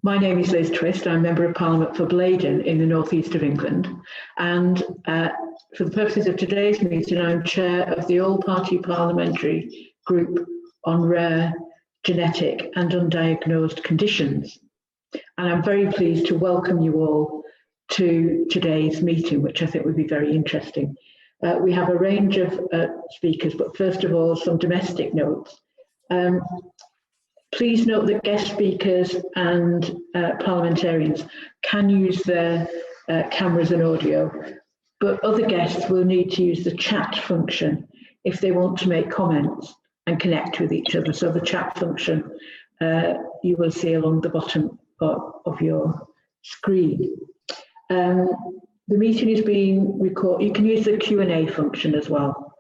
My name is Liz Twist. I'm Member of Parliament for Blaydon in the northeast of England. And for the purposes of today's meeting, I'm Chair of the All-Party Parliamentary Group on Rare, Genetic and Undiagnosed Conditions. And I'm very pleased to welcome you all to today's meeting, which I think would be very interesting. We have a range of speakers, but first of all, some domestic notes. Please note that guest speakers and parliamentarians can use their cameras and audio, but other guests will need to use the chat function if they want to make comments and connect with each other. So the chat function you will see along the bottom of your screen. The meeting is being recorded. You can use the Q&A function as well.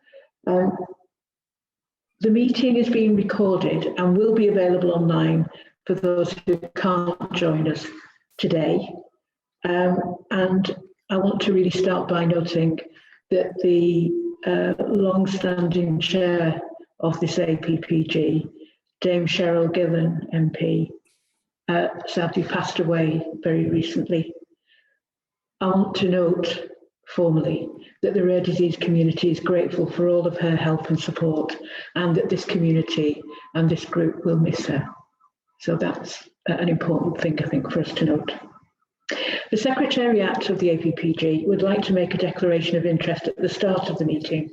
The meeting is being recorded and will be available online for those who can't join us today. And I want to really start by noting that the long-standing chair of this APPG, Dame Cheryl Gillen MP, sadly passed away very recently. I want to note formally that the rare disease community is grateful for all of her help and support, and that this community and this group will miss her. So that's an important thing, I think, for us to note. The Secretariat of the APPG would like to make a declaration of interest at the start of the meeting,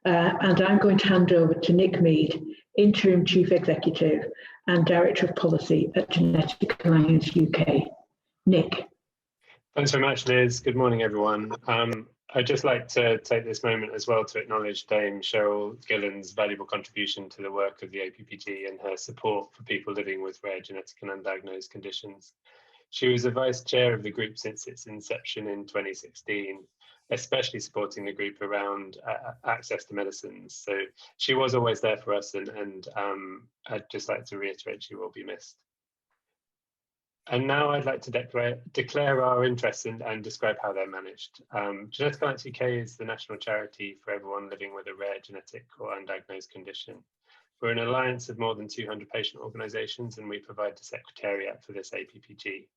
and I'm going to hand over to Nick Mead, Interim Chief Executive and Director of Policy at Genetic Alliance UK. Nick. Thanks very much, Liz. Good morning, everyone. I'd just like to take this moment as well to acknowledge Dame Cheryl Gillen's valuable contribution to the work of the APPG and her support for people living with rare genetic and undiagnosed conditions. She was a vice chair of the group since its inception in 2016, especially supporting the group around access to medicines. So she was always there for us, and I'd just like to reiterate she will be missed. And now I'd like to declare our interests and describe how they're managed. Genetic Alliance UK is the national charity for everyone living with a rare genetic or undiagnosed condition. We're an alliance of more than 200 patient organisations, and we provide the secretariat for this APPG.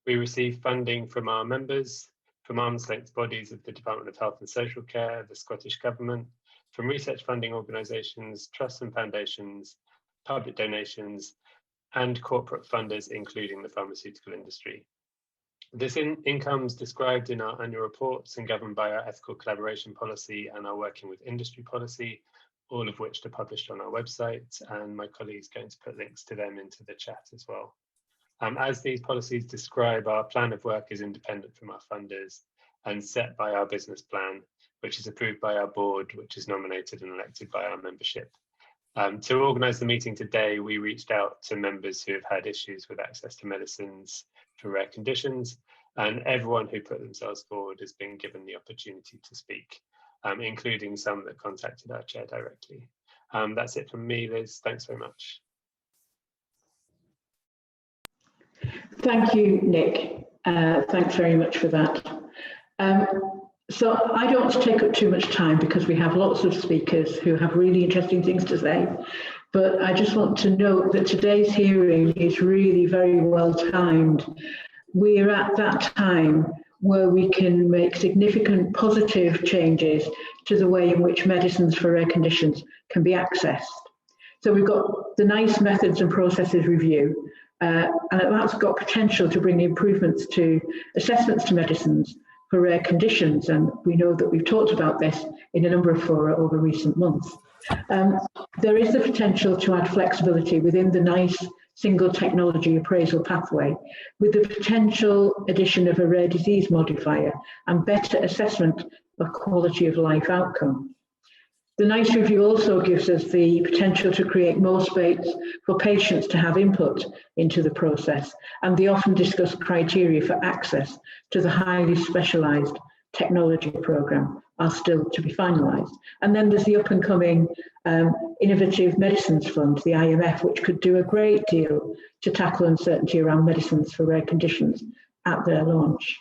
We receive funding from our members, from arm's length bodies of the Department of Health and Social Care, the Scottish Government, from research funding organisations, trusts and foundations, public donations, and corporate funders, including the pharmaceutical industry. This income is described in our annual reports and governed by our ethical collaboration policy and our working with industry policy, all of which are published on our website, and my colleague's going to put links to them into the chat as well. As these policies describe, our plan of work is independent from our funders and set by our business plan, which is approved by our board, which is nominated and elected by our membership. To organise the meeting today, we reached out to members who have had issues with access to medicines for rare conditions, and everyone who put themselves forward has been given the opportunity to speak, including some that contacted our chair directly. That's it from me, Liz. Thanks very much. Thank you, Nick. Thanks very much for that. So I don't want to take up too much time because we have lots of speakers who have really interesting things to say, but I just want to note that today's hearing is really very well timed. We're at that time where we can make significant positive changes to the way in which medicines for rare conditions can be accessed. So we've got the NICE methods and processes review, and that's got potential to bring improvements to assessments to medicines for rare conditions, and we know that we've talked about this in a number of fora over recent months. There is the potential to add flexibility within the NICE single technology appraisal pathway, with the potential addition of a rare disease modifier and better assessment of quality of life outcome. The NICE review also gives us the potential to create more space for patients to have input into the process, and the often discussed criteria for access to the highly specialised technology programme are still to be finalised. And then there's the up and coming Innovative Medicines Fund, the IMF, which could do a great deal to tackle uncertainty around medicines for rare conditions at their launch.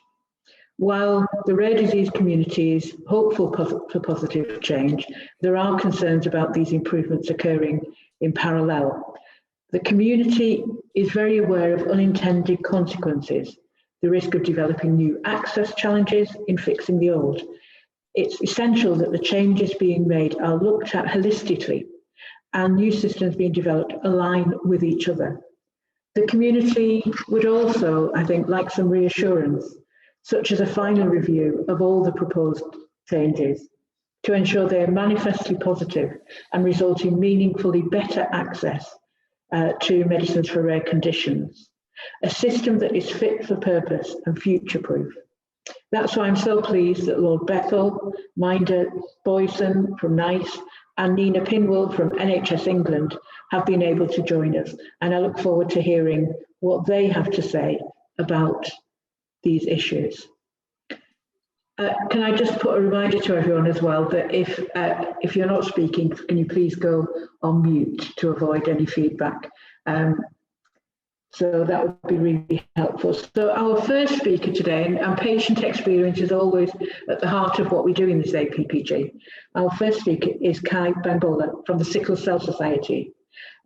While the rare disease community is hopeful for positive change, there are concerns about these improvements occurring in parallel. The community is very aware of unintended consequences, the risk of developing new access challenges in fixing the old. It's essential that the changes being made are looked at holistically and new systems being developed align with each other. The community would also, I think, like some reassurance, such as a final review of all the proposed changes to ensure they are manifestly positive and result in meaningfully better access to medicines for rare conditions, a system that is fit for purpose and future-proof. That's why I'm so pleased that Lord Bethel, Minda Boyson from NICE and Nina Pinwell from NHS England have been able to join us, and I look forward to hearing what they have to say about these issues. Can I just put a reminder to everyone as well that if you're not speaking, can you please go on mute to avoid any feedback? So that would be really helpful. So our first speaker today, and patient experience is always at the heart of what we do in this APPG. Our first speaker is Kai Bangbola from the Sickle Cell Society.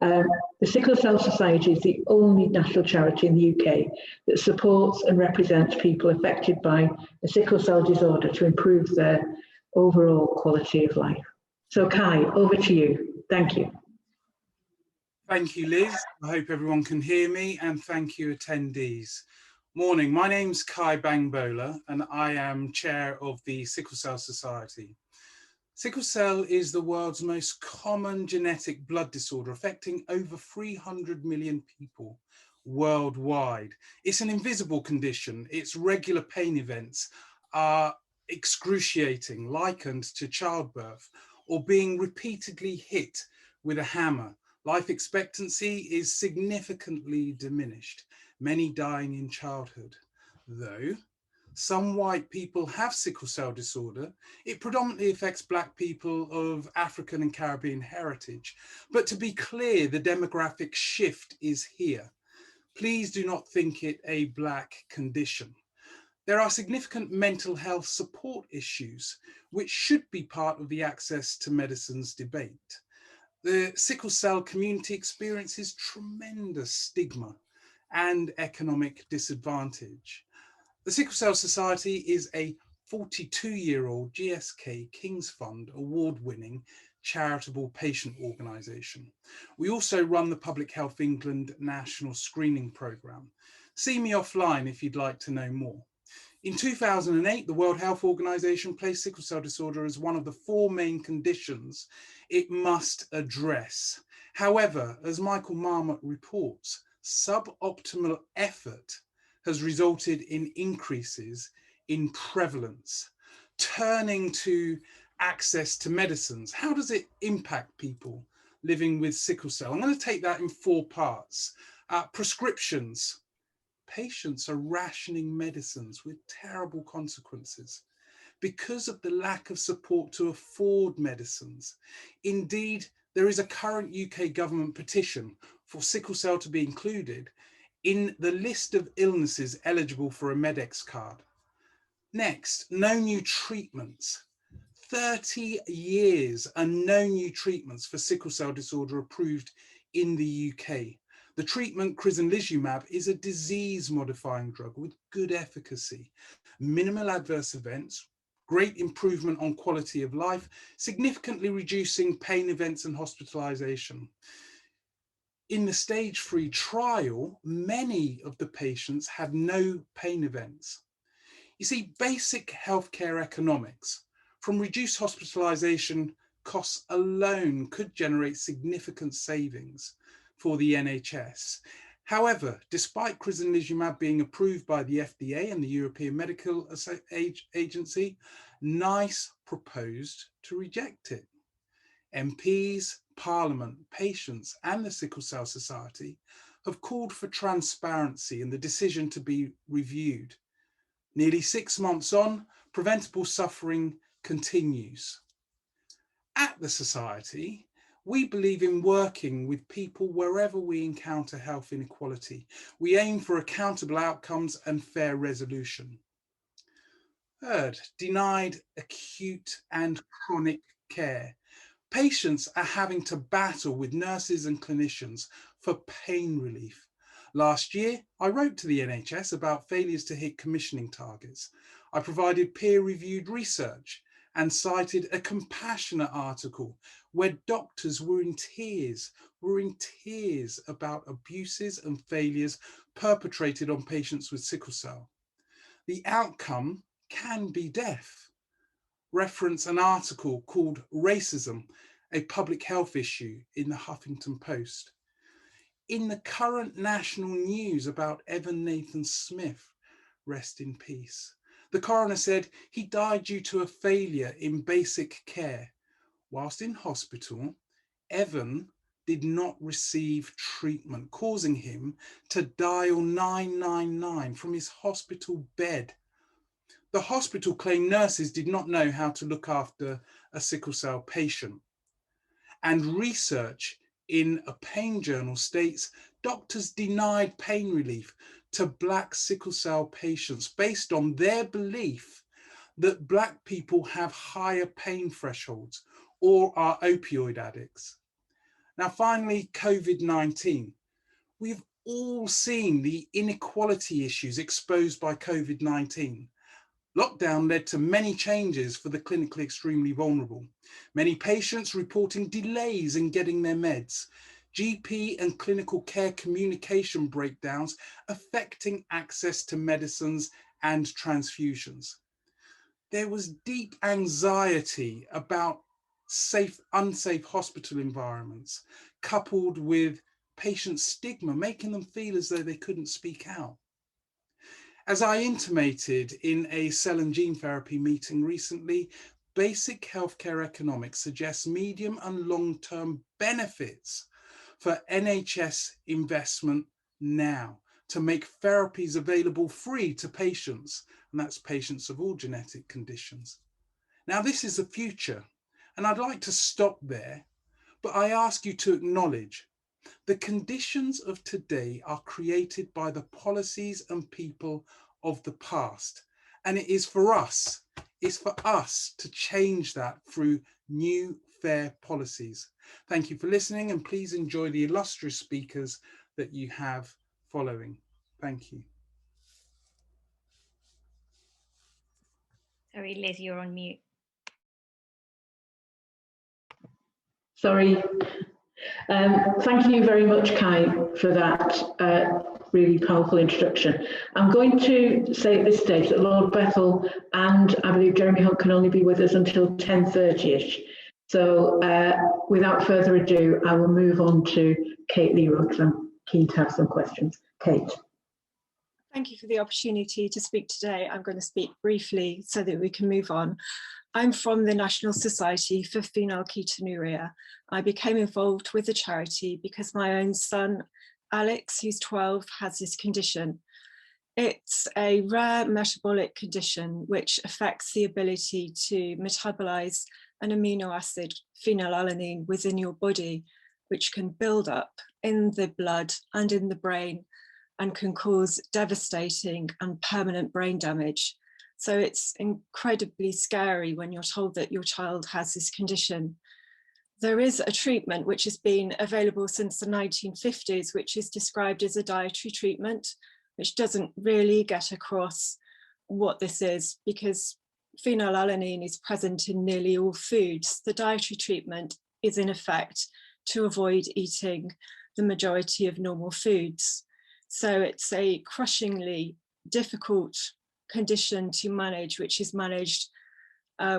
The Sickle Cell Society is the only national charity in the UK that supports and represents people affected by a sickle cell disorder to improve their overall quality of life. So Kai, over to you. Thank you. Thank you, Liz. I hope everyone can hear me, and thank you, attendees. Morning, my name's Kai Bangbola, and I am chair of the Sickle Cell Society. Sickle cell is the world's most common genetic blood disorder, affecting over 300 million people worldwide. It's an invisible condition. Its regular pain events are excruciating, likened to childbirth or being repeatedly hit with a hammer. Life expectancy is significantly diminished, many dying in childhood. Though some white people have sickle cell disorder, it predominantly affects Black people of African and Caribbean heritage. But to be clear, the demographic shift is here. Please do not think it a Black condition. There are significant mental health support issues, which should be part of the access to medicines debate. The sickle cell community experiences tremendous stigma and economic disadvantage. The Sickle Cell Society is a 42-year-old GSK King's Fund award-winning charitable patient organisation. We also run the Public Health England National Screening Programme. See me offline if you'd like to know more. In 2008, the World Health Organization placed sickle cell disorder as one of the 4 main conditions it must address. However, as Michael Marmot reports, suboptimal effort has resulted in increases in prevalence. Turning to access to medicines, how does it impact people living with sickle cell? I'm going to take that in 4 parts. Prescriptions. Patients are rationing medicines with terrible consequences because of the lack of support to afford medicines. Indeed, there is a current UK government petition for sickle cell to be included in the list of illnesses eligible for a Medex card. Next, no new treatments. 30 years and no new treatments for sickle cell disorder approved in the UK. The treatment crizanlizumab is a disease-modifying drug with good efficacy, minimal adverse events, great improvement on quality of life, significantly reducing pain events and hospitalization. In the stage 3 trial, many of the patients had no pain events. You see, basic healthcare economics, from reduced hospitalization costs alone, could generate significant savings for the NHS. However, despite crizanlizumab being approved by the FDA and the European Medical Agency, NICE proposed to reject it. MPs, Parliament, patients, and the Sickle Cell Society have called for transparency and the decision to be reviewed. Nearly 6 months on, preventable suffering continues. At the Society, we believe in working with people wherever we encounter health inequality. We aim for accountable outcomes and fair resolution. Third, denied acute and chronic care. Patients are having to battle with nurses and clinicians for pain relief. Last year, I wrote to the NHS about failures to hit commissioning targets. I provided peer-reviewed research and cited a compassionate article where doctors were in tears about abuses and failures perpetrated on patients with sickle cell. The outcome can be death. Reference an article called Racism, a Public Health Issue in the Huffington Post. In the current national news about Evan Nathan Smith, rest in peace, the coroner said he died due to a failure in basic care. Whilst in hospital, Evan did not receive treatment, causing him to dial 999 from his hospital bed. The hospital claimed nurses did not know how to look after a sickle cell patient. And research in a pain journal states doctors denied pain relief to Black sickle cell patients based on their belief that Black people have higher pain thresholds or are opioid addicts. Now, finally, COVID-19. We've all seen the inequality issues exposed by COVID-19. Lockdown led to many changes for the clinically extremely vulnerable. Many patients reporting delays in getting their meds, GP and clinical care communication breakdowns affecting access to medicines and transfusions. There was deep anxiety about unsafe hospital environments, coupled with patient stigma, making them feel as though they couldn't speak out. As I intimated in a cell and gene therapy meeting recently, basic healthcare economics suggests medium and long-term benefits for NHS investment now to make therapies available free to patients, and that's patients of all genetic conditions. Now, this is the future, and I'd like to stop there, but I ask you to acknowledge the conditions of today are created by the policies and people of the past. And it is for us to change that through new, fair policies. Thank you for listening, and please enjoy the illustrious speakers that you have following. Thank you. Sorry, Liz, you're on mute. Sorry. Thank you very much, Kai, for that really powerful introduction. I'm going to say at this stage that Lord Bethel and I believe Jeremy Hunt can only be with us until 10:30ish. So without further ado, I will move on to Kate Leroy because I'm keen to have some questions. Kate. Thank you for the opportunity to speak today. I'm going to speak briefly so that we can move on. I'm from the National Society for Phenylketonuria. I became involved with the charity because my own son, Alex, who's 12, has this condition. It's a rare metabolic condition which affects the ability to metabolize an amino acid, phenylalanine, within your body, which can build up in the blood and in the brain and can cause devastating and permanent brain damage. So it's incredibly scary when you're told that your child has this condition. There is a treatment which has been available since the 1950s, which is described as a dietary treatment, which doesn't really get across what this is because phenylalanine is present in nearly all foods. The dietary treatment is in effect to avoid eating the majority of normal foods. So it's a crushingly difficult condition to manage, which is managed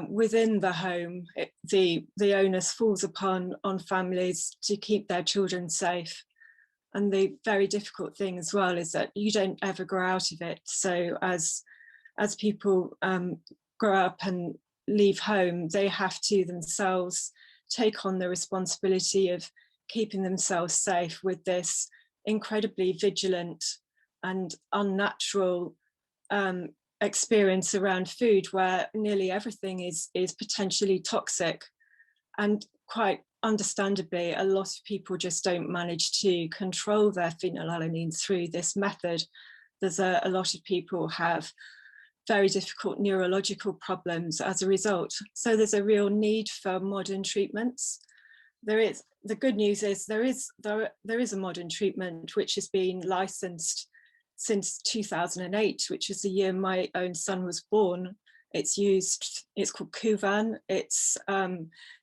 within the home. The onus falls upon families to keep their children safe. And the very difficult thing as well is that you don't ever grow out of it. So as people grow up and leave home, they have to themselves take on the responsibility of keeping themselves safe with this incredibly vigilant and unnatural experience around food, where nearly everything is potentially toxic. And quite understandably, a lot of people just don't manage to control their phenylalanine through this method. There's a lot of people have very difficult neurological problems as a result. So there's a real need for modern treatments. There is the good news is there is a modern treatment which has been licensed since 2008, which is the year my own son was born. It's called Kuvan. It's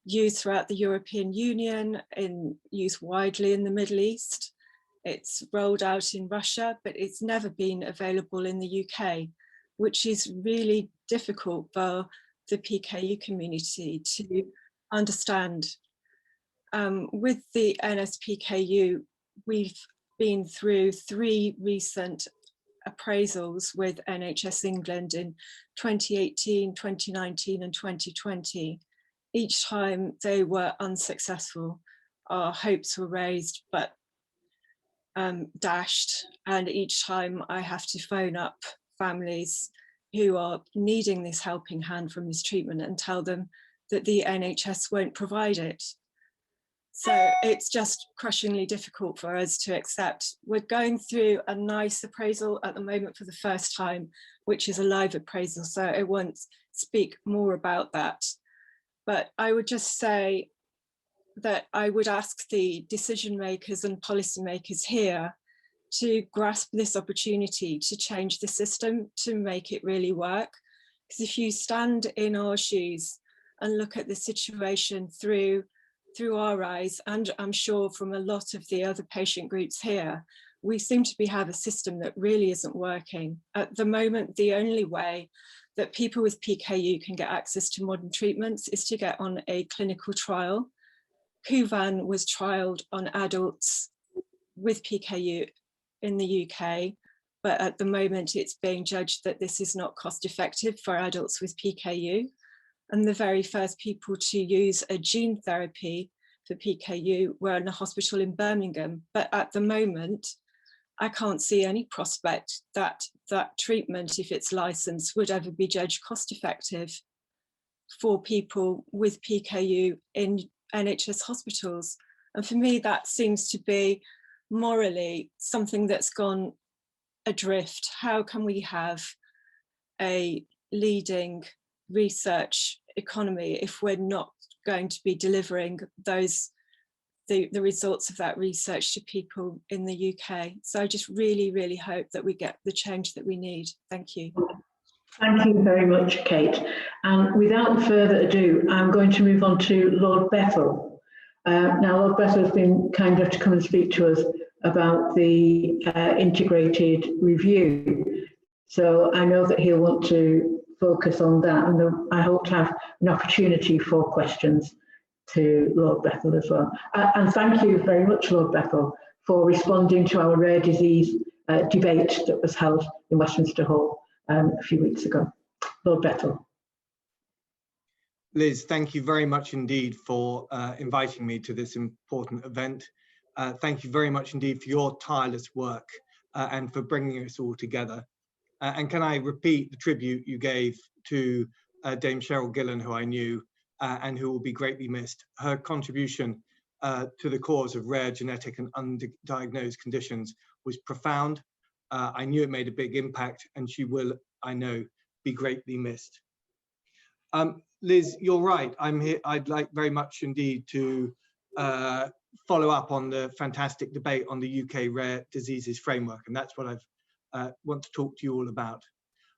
used throughout the European Union, used widely in the Middle East. It's rolled out in Russia, but it's never been available in the UK, which is really difficult for the PKU community to understand. With the NSPKU, we've been through 3 recent appraisals with NHS England in 2018, 2019 and 2020. Each time they were unsuccessful. Our hopes were raised but dashed, and each time I have to phone up families who are needing this helping hand from this treatment and tell them that the NHS won't provide it. So it's just crushingly difficult for us to accept. We're going through a NICE appraisal at the moment for the first time, which is a live appraisal, so I won't speak more about that. But I would just say that I would ask the decision makers and policymakers here to grasp this opportunity to change the system to make it really work. Because if you stand in our shoes and look at the situation through our eyes, and I'm sure from a lot of the other patient groups here, we seem to have a system that really isn't working. At the moment, the only way that people with PKU can get access to modern treatments is to get on a clinical trial. Kuvan was trialled on adults with PKU in the UK, but at the moment it's being judged that this is not cost effective for adults with PKU. And the very first people to use a gene therapy for PKU were in a hospital in Birmingham. But at the moment, I can't see any prospect that that treatment, if it's licensed, would ever be judged cost effective for people with PKU in NHS hospitals. And for me, that seems to be morally something that's gone adrift. How can we have a leading research economy if we're not going to be delivering the results of that research to people in the UK? So I just really, really hope that we get the change that we need. Thank you. Thank you very much, Kate. And without further ado, I'm going to move on to Lord Bethel. Now, Lord Bethel has been kind enough to come and speak to us about the integrated review. So I know that he'll want to focus on that, and I hope to have an opportunity for questions to Lord Bethel as well. And thank you very much, Lord Bethel, for responding to our rare disease debate that was held in Westminster Hall a few weeks ago. Lord Bethel. Liz, thank you very much indeed for inviting me to this important event. Thank you very much indeed for your tireless work and for bringing us all together. And can I repeat the tribute you gave to Dame Cheryl Gillen, who I knew and who will be greatly missed. Her contribution to the cause of rare genetic and undiagnosed conditions was profound. I knew it made a big impact, and she will, I know, be greatly missed. Liz, you're right. I'm here. I'd like very much indeed to follow up on the fantastic debate on the UK Rare Diseases Framework, and that's what I want to talk to you all about.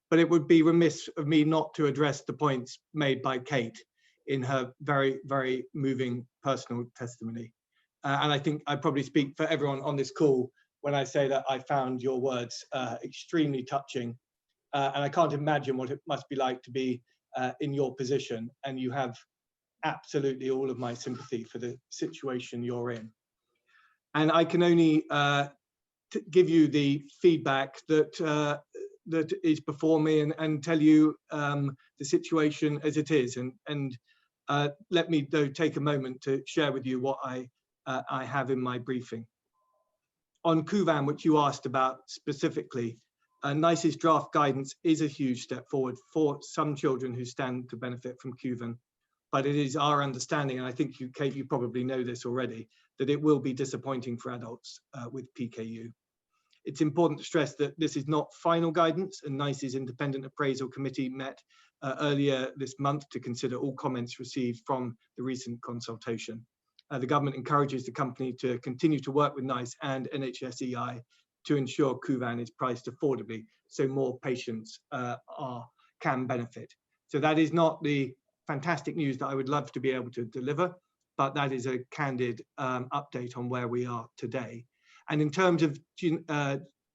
But it would be remiss of me not to address the points made by Kate in her very, very moving personal testimony. And I think I probably speak for everyone on this call when I say that I found your words extremely touching. And I can't imagine what it must be like to be in your position, and you have absolutely all of my sympathy for the situation you're in. And I can only give you the feedback that that is before me, and tell you the situation as it is. And let me though take a moment to share with you what I have in my briefing. On Kuvan, which you asked about specifically, NICE's draft guidance is a huge step forward for some children who stand to benefit from Kuvan. But it is our understanding, and I think you, Kate, you probably know this already, that it will be disappointing for adults with PKU. It's important to stress that this is not final guidance, and NICE's independent appraisal committee met earlier this month to consider all comments received from the recent consultation. The government encourages the company to continue to work with NICE and NHSEI to ensure Kuvan is priced affordably so more patients can benefit. So that is not the fantastic news that I would love to be able to deliver, but that is a candid update on where we are today. And in terms of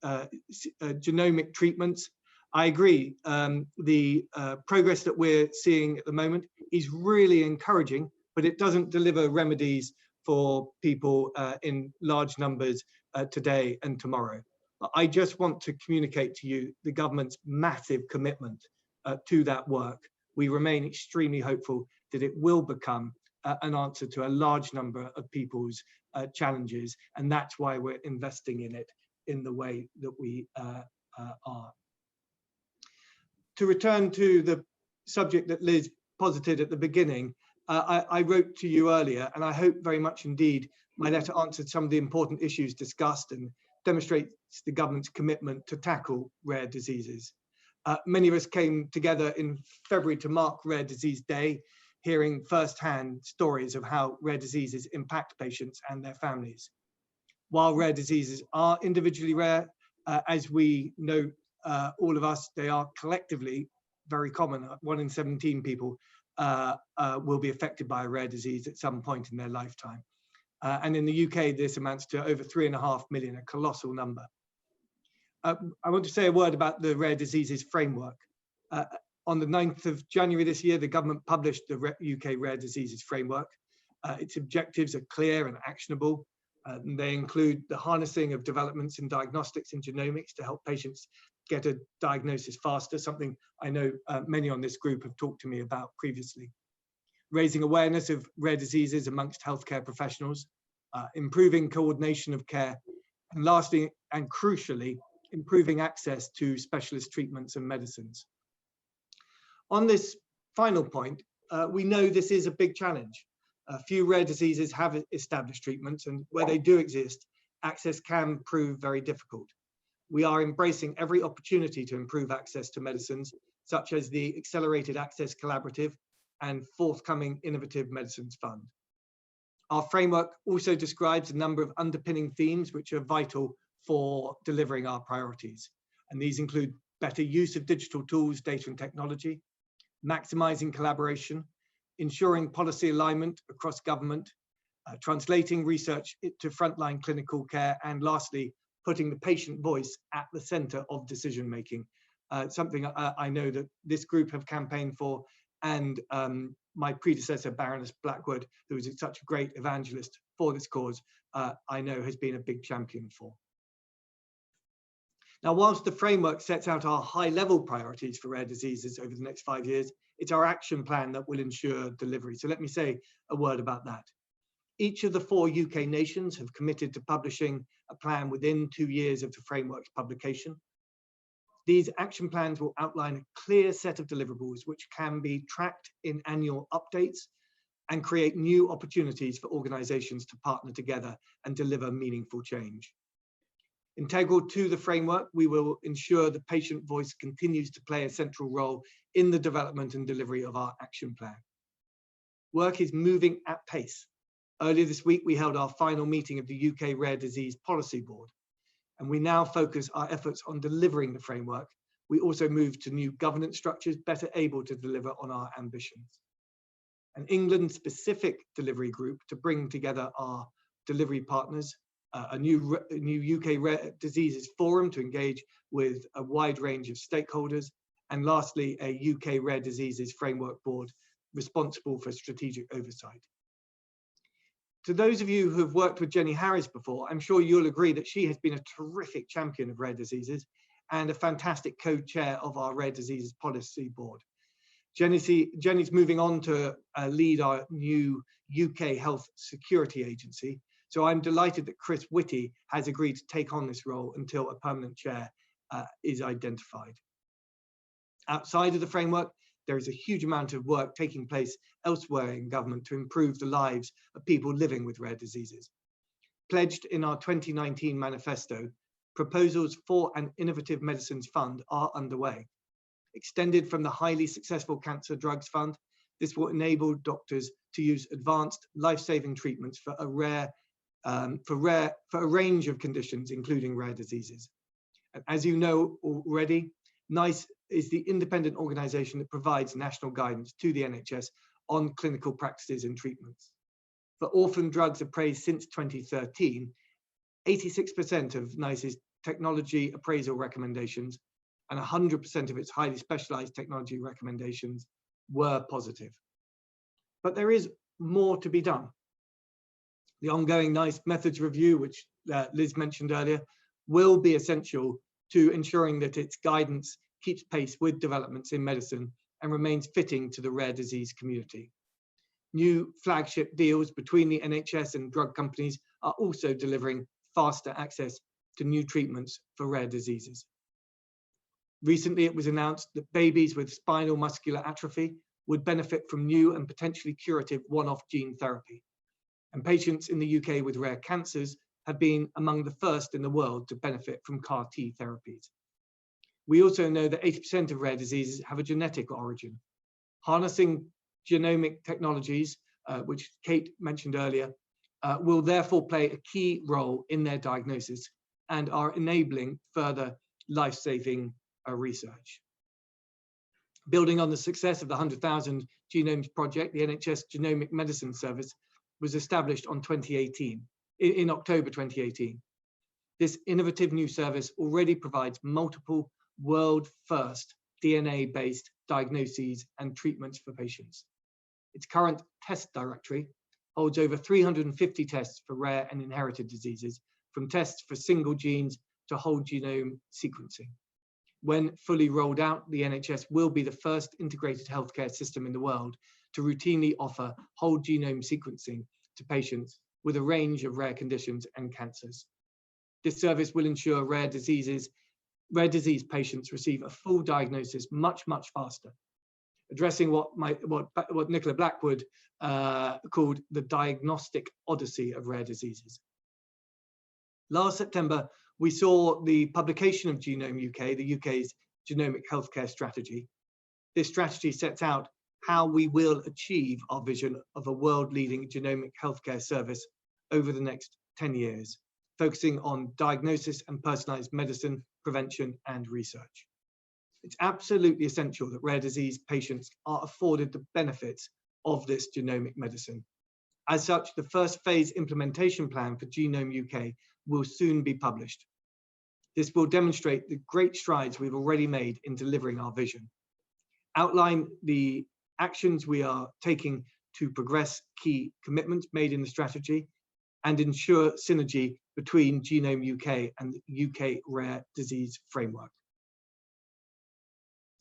genomic treatments, I agree. The progress that we're seeing at the moment is really encouraging, but it doesn't deliver remedies for people in large numbers today and tomorrow. But I just want to communicate to you the government's massive commitment to that work. We remain extremely hopeful that it will become an answer to a large number of people's challenges, and that's why we're investing in it in the way that we are. To return to the subject that Liz posited at the beginning, I wrote to you earlier, and I hope very much indeed my letter answered some of the important issues discussed and demonstrates the government's commitment to tackle rare diseases. Many of us came together in February to mark Rare Disease Day, hearing firsthand stories of how rare diseases impact patients and their families. While rare diseases are individually rare, as we know, all of us, they are collectively very common. 1 in 17 people will be affected by a rare disease at some point in their lifetime. And in the UK, this amounts to over 3.5 million, a colossal number. I want to say a word about the Rare Diseases Framework. On the 9th of January this year, the government published the UK Rare Diseases Framework. Its objectives are clear and actionable. They include the harnessing of developments in diagnostics and genomics to help patients get a diagnosis faster, something I know many on this group have talked to me about previously. Raising awareness of rare diseases amongst healthcare professionals, improving coordination of care, and lastly, and crucially, improving access to specialist treatments and medicines. On this final point, we know this is a big challenge. Few rare diseases have established treatments, and where they do exist, access can prove very difficult. We are embracing every opportunity to improve access to medicines, such as the Accelerated Access Collaborative and forthcoming Innovative Medicines Fund. Our framework also describes a number of underpinning themes which are vital for delivering our priorities. And these include better use of digital tools, data and technology, maximizing collaboration, ensuring policy alignment across government, translating research to frontline clinical care, and lastly, putting the patient voice at the center of decision-making, something I know that this group have campaigned for, and my predecessor, Baroness Blackwood, who was such a great evangelist for this cause, I know has been a big champion for. Now, whilst the framework sets out our high-level priorities for rare diseases over the next 5 years, it's our action plan that will ensure delivery. So let me say a word about that. Each of the 4 UK nations have committed to publishing a plan within 2 years of the framework's publication. These action plans will outline a clear set of deliverables which can be tracked in annual updates and create new opportunities for organisations to partner together and deliver meaningful change. Integral to the framework, we will ensure the patient voice continues to play a central role in the development and delivery of our action plan. Work is moving at pace. Earlier this week, we held our final meeting of the UK Rare Disease Policy Board, and we now focus our efforts on delivering the framework. We also move to new governance structures better able to deliver on our ambitions. An England-specific delivery group to bring together our delivery partners, a new UK Rare Diseases Forum to engage with a wide range of stakeholders, and lastly, a UK Rare Diseases Framework Board responsible for strategic oversight. To those of you who have worked with Jenny Harris before, I'm sure you'll agree that she has been a terrific champion of rare diseases and a fantastic co-chair of our Rare Diseases Policy Board. Jenny's moving on to lead our new UK Health Security Agency, so I'm delighted that Chris Whitty has agreed to take on this role until a permanent chair is identified. Outside of the framework, there is a huge amount of work taking place elsewhere in government to improve the lives of people living with rare diseases. Pledged in our 2019 manifesto, proposals for an Innovative Medicines Fund are underway. Extended from the highly successful Cancer Drugs Fund, This will enable doctors to use advanced life-saving treatments for a range of conditions, including rare diseases. And as you know already, NICE is the independent organisation that provides national guidance to the NHS on clinical practices and treatments. For orphan drugs appraised since 2013, 86% of NICE's technology appraisal recommendations and 100% of its highly specialised technology recommendations were positive. But there is more to be done. The ongoing NICE methods review, which Liz mentioned earlier, will be essential to ensuring that its guidance keeps pace with developments in medicine and remains fitting to the rare disease community. New flagship deals between the NHS and drug companies are also delivering faster access to new treatments for rare diseases. Recently, it was announced that babies with spinal muscular atrophy would benefit from new and potentially curative one-off gene therapy. And patients in the UK with rare cancers have been among the first in the world to benefit from CAR T therapies. We also know that 80% of rare diseases have a genetic origin. Harnessing genomic technologies, which Kate mentioned earlier, will therefore play a key role in their diagnosis and are enabling further life-saving research. Building on the success of the 100,000 Genomes Project, the NHS Genomic Medicine Service was established in October 2018. This innovative new service already provides multiple world-first DNA-based diagnoses and treatments for patients. Its current test directory holds over 350 tests for rare and inherited diseases, from tests for single genes to whole genome sequencing. When fully rolled out, the NHS will be the first integrated healthcare system in the world to routinely offer whole genome sequencing to patients with a range of rare conditions and cancers. This service will ensure rare disease patients receive a full diagnosis much faster, addressing what Nicola Blackwood called the diagnostic odyssey of rare diseases. Last September, we saw the publication of Genome UK, the UK's genomic healthcare strategy. This strategy sets out how we will achieve our vision of a world-leading genomic healthcare service over the next 10 years, focusing on diagnosis and personalised medicine, prevention and research. It's absolutely essential that rare disease patients are afforded the benefits of this genomic medicine. As such, the first phase implementation plan for Genome UK will soon be published. This will demonstrate the great strides we've already made in delivering our vision, outline the actions we are taking to progress key commitments made in the strategy, and ensure synergy between Genome UK and the UK Rare Disease Framework.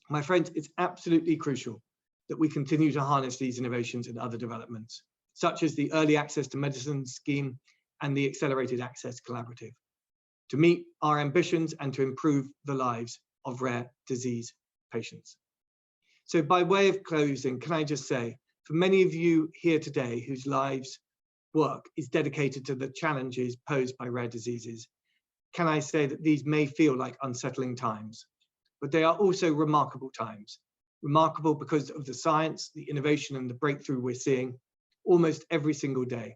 My friends, it's absolutely crucial that we continue to harness these innovations and other developments, such as the Early Access to Medicine Scheme and the Accelerated Access Collaborative, to meet our ambitions and to improve the lives of rare disease patients. So by way of closing, can I just say, for many of you here today whose lives work is dedicated to the challenges posed by rare diseases, can I say that these may feel like unsettling times, but they are also remarkable times. Remarkable because of the science, the innovation and the breakthrough we're seeing almost every single day.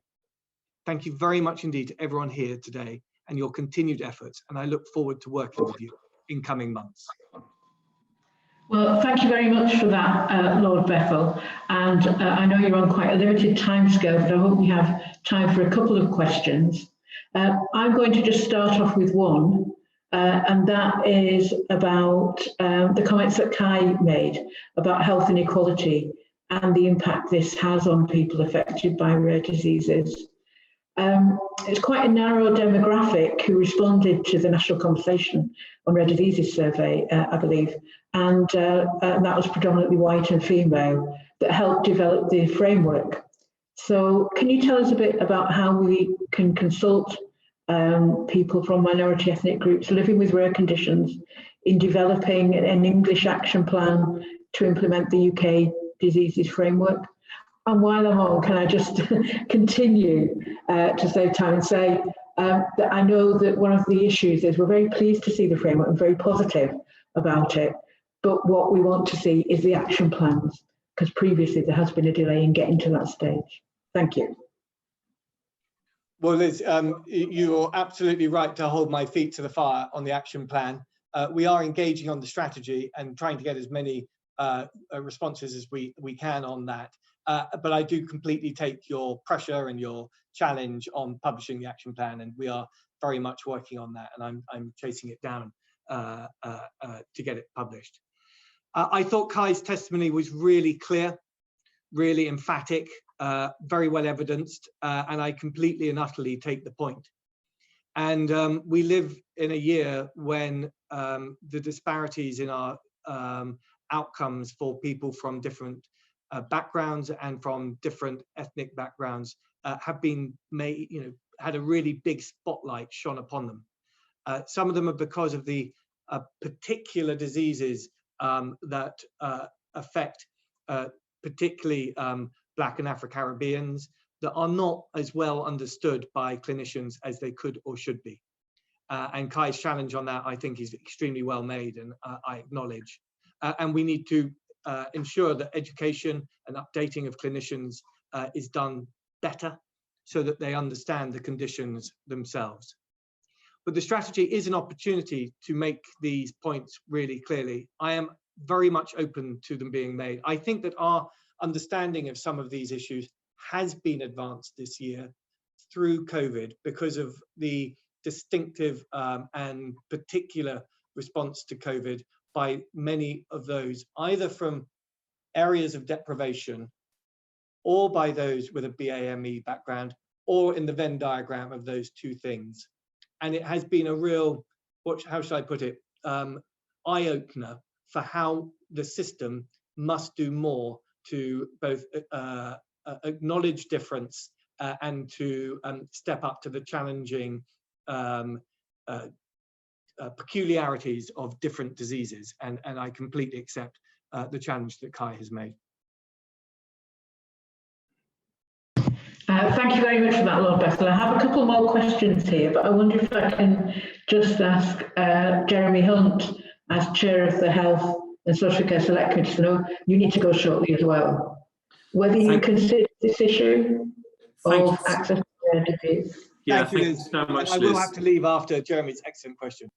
Thank you very much indeed to everyone here today and your continued efforts, and I look forward to working with you in coming months. Well, thank you very much for that, Lord Bethel. And I know you're on quite a limited timescale, but I hope we have time for a couple of questions. I'm going to just start off with one, and that is about the comments that Kai made about health inequality and the impact this has on people affected by rare diseases. It's quite a narrow demographic who responded to the National Conversation on Rare Diseases survey, I believe, and that was predominantly white and female that helped develop the framework. So can you tell us a bit about how we can consult people from minority ethnic groups living with rare conditions in developing an English action plan to implement the UK diseases framework? And while I'm on, can I just continue to save time and say that I know that one of the issues is we're very pleased to see the framework and very positive about it, but what we want to see is the action plans. because previously there has been a delay in getting to that stage. Thank you. Well, Liz, you're absolutely right to hold my feet to the fire on the action plan. We are engaging on the strategy and trying to get as many responses as we can on that. But I do completely take your pressure and your challenge on publishing the action plan, and we are very much working on that, and I'm chasing it down to get it published. I thought Kai's testimony was really clear, really emphatic, very well evidenced, and I completely and utterly take the point. And we live in a year when the disparities in our outcomes for people from different backgrounds and from different ethnic backgrounds have been made, had a really big spotlight shone upon them. Some of them are because of the particular diseases that affect particularly Black and Afro-Caribbeans that are not as well understood by clinicians as they could or should be. And Kai's challenge on that, I think, is extremely well made, and I acknowledge. And we need to ensure that education and updating of clinicians is done better so that they understand the conditions themselves. But the strategy is an opportunity to make these points really clearly. I am very much open to them being made. I think that our understanding of some of these issues has been advanced this year through COVID because of the distinctive and particular response to COVID by many of those, either from areas of deprivation or by those with a BAME background, or in the Venn diagram of those two things. And it has been a real, how should I put it, eye-opener for how the system must do more to both acknowledge difference and to step up to the challenging peculiarities of different diseases. And I completely accept the challenge that Kai has made. Thank you very much for that, Lord Bethel. I have a couple more questions here, but I wonder if I can just ask Jeremy Hunt, as Chair of the Health and Social Care Select Committee, to know you need to go shortly as well. Whether you consider this issue of access to rare disease. Yeah, thank you so much, Liz. I will have to leave after Jeremy's excellent question.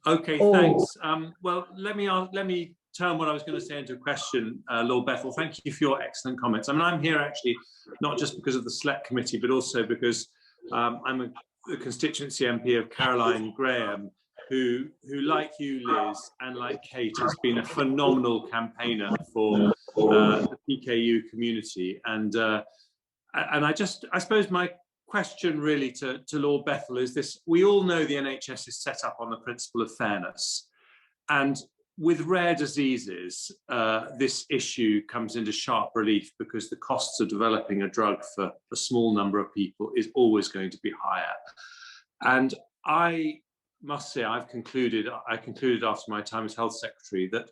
Okay, thanks. Well, let me turn what I was going to say into a question, Lord Bethel. Thank you for your excellent comments. I mean, I'm here actually not just because of the Select Committee, but also because I'm a constituency MP of Caroline Graham, who like you, Liz, and like Kate, has been a phenomenal campaigner for the PKU community. And I suppose my question really to Lord Bethel is this: we all know the NHS is set up on the principle of fairness, and with rare diseases, this issue comes into sharp relief because the costs of developing a drug for a small number of people is always going to be higher. And I must say, I concluded after my time as Health Secretary that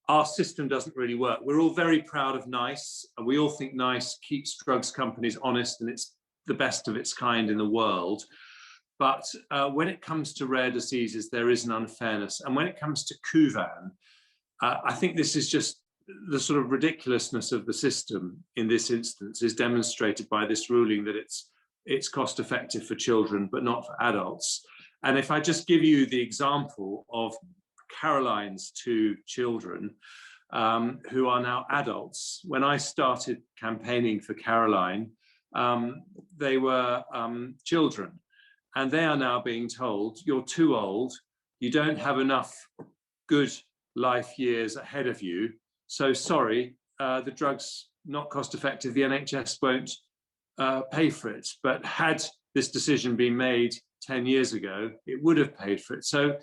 our system doesn't really work. We're all very proud of NICE, and we all think NICE keeps drugs companies honest, and it's the best of its kind in the world. But when it comes to rare diseases, there is an unfairness. And when it comes to Kuvan, I think this is just the sort of ridiculousness of the system in this instance is demonstrated by this ruling that it's cost effective for children, but not for adults. And if I just give you the example of Caroline's two children, who are now adults. When I started campaigning for Caroline, they were children. And they are now being told, you're too old, you don't have enough good life years ahead of you, so sorry, the drug's not cost effective, the NHS won't pay for it. But had this decision been made 10 years ago, it would have paid for it. So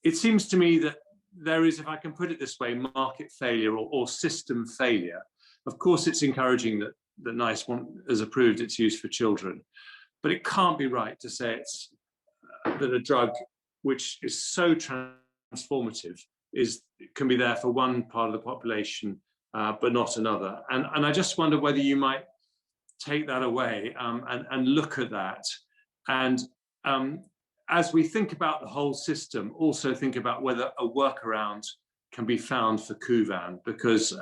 it seems to me that there is, if I can put it this way, market failure or system failure. Of course, it's encouraging that NICE has approved its use for children. But it can't be right to say that a drug which is so transformative can be there for one part of the population, but not another. And I just wonder whether you might take that away and look at that. And as we think about the whole system, also think about whether a workaround can be found for Kuvan, because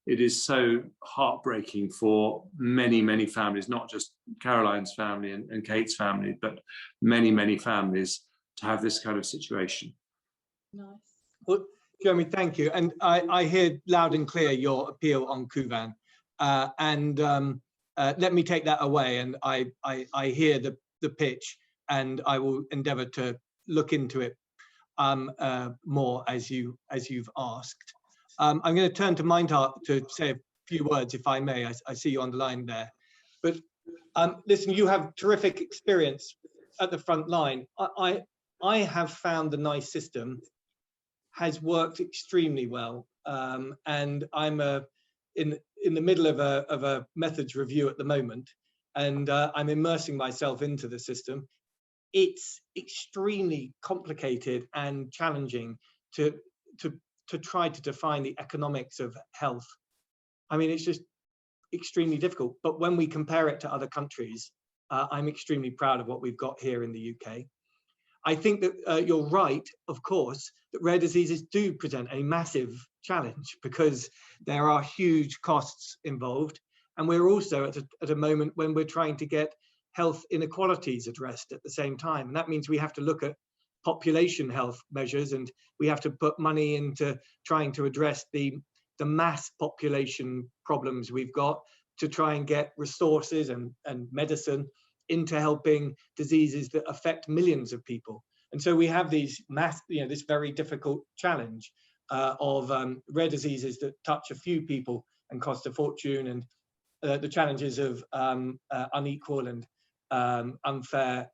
it is so heartbreaking for many, many families, not just Caroline's family and Kate's family, but many, many families to have this kind of situation. Nice. Well, Jeremy, thank you. And I hear loud and clear your appeal on Kuvan. Let me take that away. And I hear the pitch, and I will endeavour to look into it more as you've asked. I'm going to turn to Meinhard to say a few words, if I may. I see you on the line there. But listen, you have terrific experience at the front line. I have found the NICE system has worked extremely well, and I'm in the middle of a methods review at the moment, and I'm immersing myself into the system. It's extremely complicated and challenging to try to define the economics of health. I mean, it's just extremely difficult. But when we compare it to other countries, I'm extremely proud of what we've got here in the UK. I think that you're right, of course, that rare diseases do present a massive challenge because there are huge costs involved. And we're also at a moment when we're trying to get health inequalities addressed at the same time. And that means we have to look at population health measures, and we have to put money into trying to address the mass population problems we've got, to try and get resources and medicine into helping diseases that affect millions of people. And so we have these this very difficult challenge of rare diseases that touch a few people and cost a fortune, and the challenges of unequal and unfair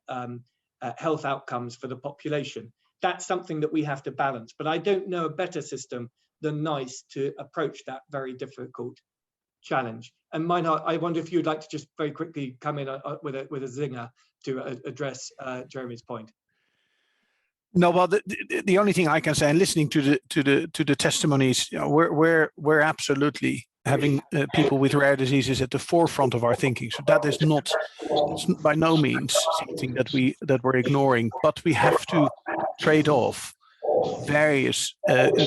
health outcomes for the population. That's something that we have to balance. But I don't know a better system than NICE to approach that very difficult challenge. And Meinhard, I wonder if you'd like to just very quickly come in with a zinger to address Jeremy's point. No, well, the only thing I can say, and listening to the testimonies, we're absolutely having people with rare diseases at the forefront of our thinking. So that is not, it's by no means something that we're ignoring, but we have to trade off various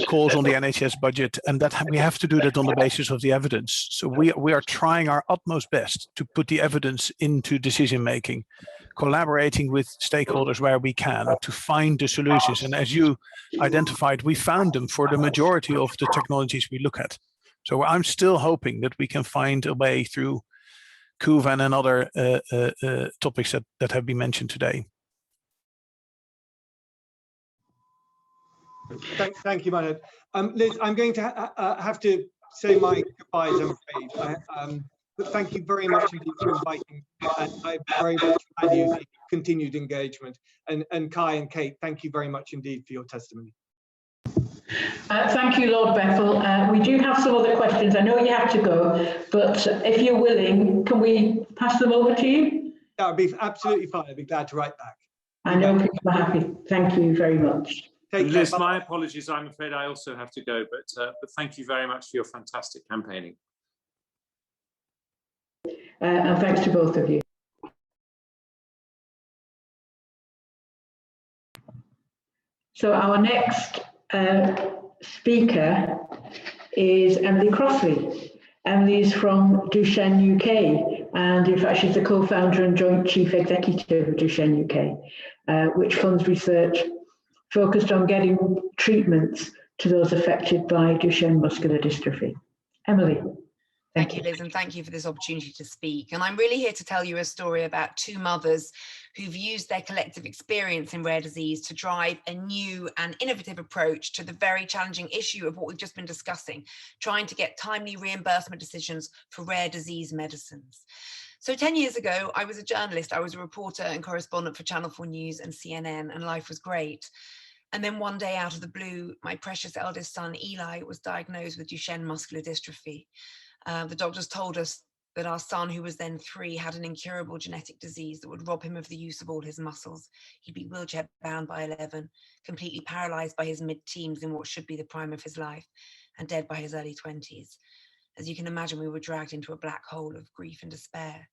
calls on the NHS budget, and that we have to do that on the basis of the evidence. So we are trying our utmost best to put the evidence into decision making, collaborating with stakeholders where we can to find the solutions. And as you identified, we found them for the majority of the technologies we look at. So I'm still hoping that we can find a way through Kuvan and other topics that have been mentioned today. Thank you, Meinhard. Liz, I'm going to have to say my goodbyes, I'm afraid. But thank you very much indeed for inviting me. I very much value the continued engagement. And Kai and Kate, thank you very much indeed for your testimony. Thank you, Lord Bethel. We do have some other questions. I know you have to go, but if you're willing, can we pass them over to you? That would be absolutely fine. I'd be glad to write back. I know people are happy. Thank you very much. Liz, my apologies. I'm afraid I also have to go, but thank you very much for your fantastic campaigning. And thanks to both of you. So our next speaker is Emily Crossley. Emily is from Duchenne UK, and in fact she's the co-founder and joint chief executive of Duchenne UK, which funds research focused on getting treatments to those affected by Duchenne muscular dystrophy. Emily. Thank you, Liz, and thank you for this opportunity to speak. And I'm really here to tell you a story about two mothers who've used their collective experience in rare disease to drive a new and innovative approach to the very challenging issue of what we've just been discussing, trying to get timely reimbursement decisions for rare disease medicines. So 10 years ago, I was a journalist. I was a reporter and correspondent for Channel 4 News and CNN, and life was great. And then one day out of the blue, my precious eldest son, Eli, was diagnosed with Duchenne muscular dystrophy. The doctors told us that our son, who was then 3, had an incurable genetic disease that would rob him of the use of all his muscles. He'd be wheelchair bound by 11, completely paralyzed by his mid-teens in what should be the prime of his life, and dead by his early 20s. As you can imagine, we were dragged into a black hole of grief and despair.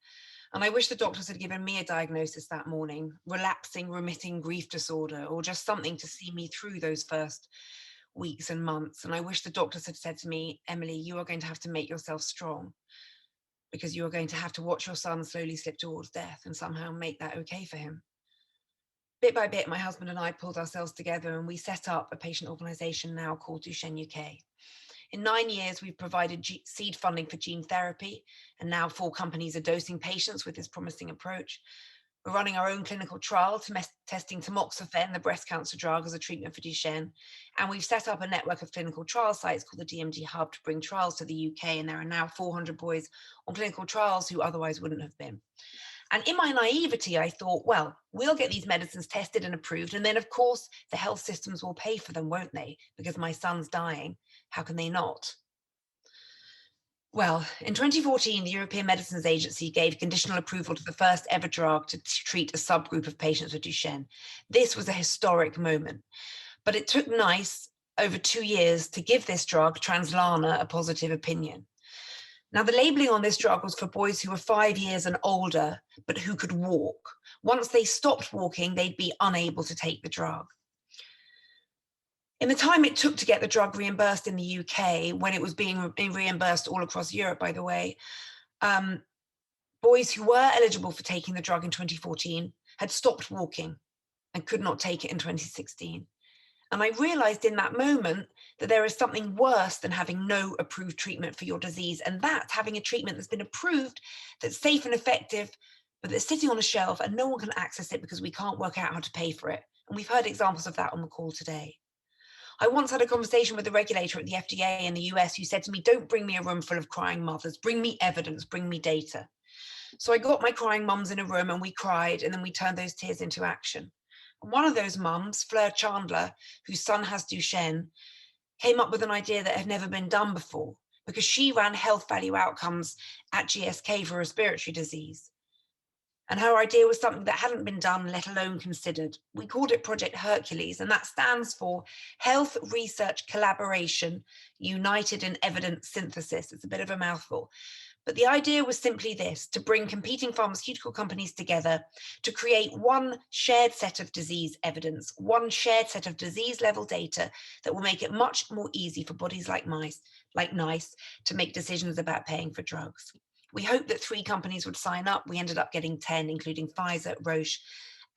And I wish the doctors had given me a diagnosis that morning, relapsing, remitting grief disorder, or just something to see me through those first weeks and months. And I wish the doctors had said to me, Emily, you are going to have to make yourself strong, because you are going to have to watch your son slowly slip towards death and somehow make that okay for him. Bit by bit, my husband and I pulled ourselves together and we set up a patient organisation now called Duchenne UK. In 9 years, we've provided seed funding for gene therapy, and now 4 companies are dosing patients with this promising approach. We're running our own clinical trial testing tamoxifen, the breast cancer drug, as a treatment for Duchenne. And we've set up a network of clinical trial sites called the DMD Hub to bring trials to the UK. And there are now 400 boys on clinical trials who otherwise wouldn't have been. And in my naivety, I thought, well, we'll get these medicines tested and approved. And then, of course, the health systems will pay for them, won't they? Because my son's dying. How can they not? Well, in 2014, the European Medicines Agency gave conditional approval to the first ever drug to treat a subgroup of patients with Duchenne. This was a historic moment, but it took NICE over 2 years to give this drug, Translarna, a positive opinion. Now, the labeling on this drug was for boys who were 5 years and older, but who could walk. Once they stopped walking, they'd be unable to take the drug. In the time it took to get the drug reimbursed in the UK, when it was being reimbursed all across Europe, by the way, boys who were eligible for taking the drug in 2014 had stopped walking and could not take it in 2016. And I realized in that moment that there is something worse than having no approved treatment for your disease, and that's having a treatment that's been approved, that's safe and effective, but that's sitting on a shelf and no one can access it because we can't work out how to pay for it. And we've heard examples of that on the call today. I once had a conversation with the regulator at the FDA in the US who said to me, don't bring me a room full of crying mothers, bring me evidence, bring me data. So I got my crying mums in a room and we cried, and then we turned those tears into action. And one of those mums, Fleur Chandler, whose son has Duchenne, came up with an idea that had never been done before, because she ran health value outcomes at GSK for respiratory disease. And her idea was something that hadn't been done, let alone considered. We called it Project Hercules, and that stands for Health Research Collaboration United in Evidence Synthesis. It's a bit of a mouthful. But the idea was simply this: to bring competing pharmaceutical companies together to create one shared set of disease evidence, one shared set of disease level data that will make it much more easy for bodies like NICE to make decisions about paying for drugs. We hoped that 3 companies would sign up. We ended up getting 10, including Pfizer, Roche,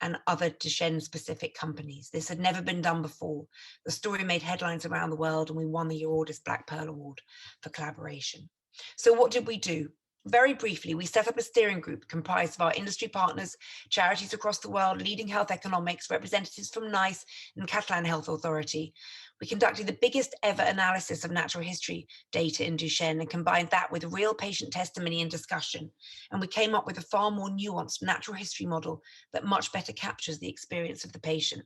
and other Duchenne-specific companies. This had never been done before. The story made headlines around the world, and we won the Audis Black Pearl Award for collaboration. So what did we do? Very briefly, we set up a steering group comprised of our industry partners, charities across the world, leading health economics, representatives from NICE and Catalan Health Authority. We conducted the biggest ever analysis of natural history data in Duchenne and combined that with real patient testimony and discussion. And we came up with a far more nuanced natural history model that much better captures the experience of the patient.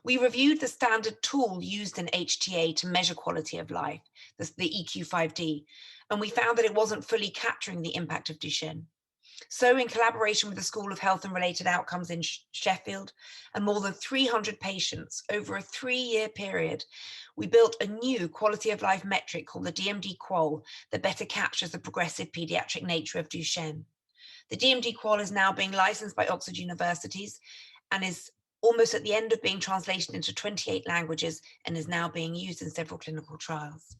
We reviewed the standard tool used in HTA to measure quality of life, the EQ5D, and we found that it wasn't fully capturing the impact of Duchenne. So in collaboration with the School of Health and Related Outcomes in Sheffield and more than 300 patients over a 3-year period, we built a new quality of life metric called the DMD QOL that better captures the progressive pediatric nature of Duchenne. The DMD QOL is now being licensed by Oxford universities and is almost at the end of being translated into 28 languages and is now being used in several clinical trials.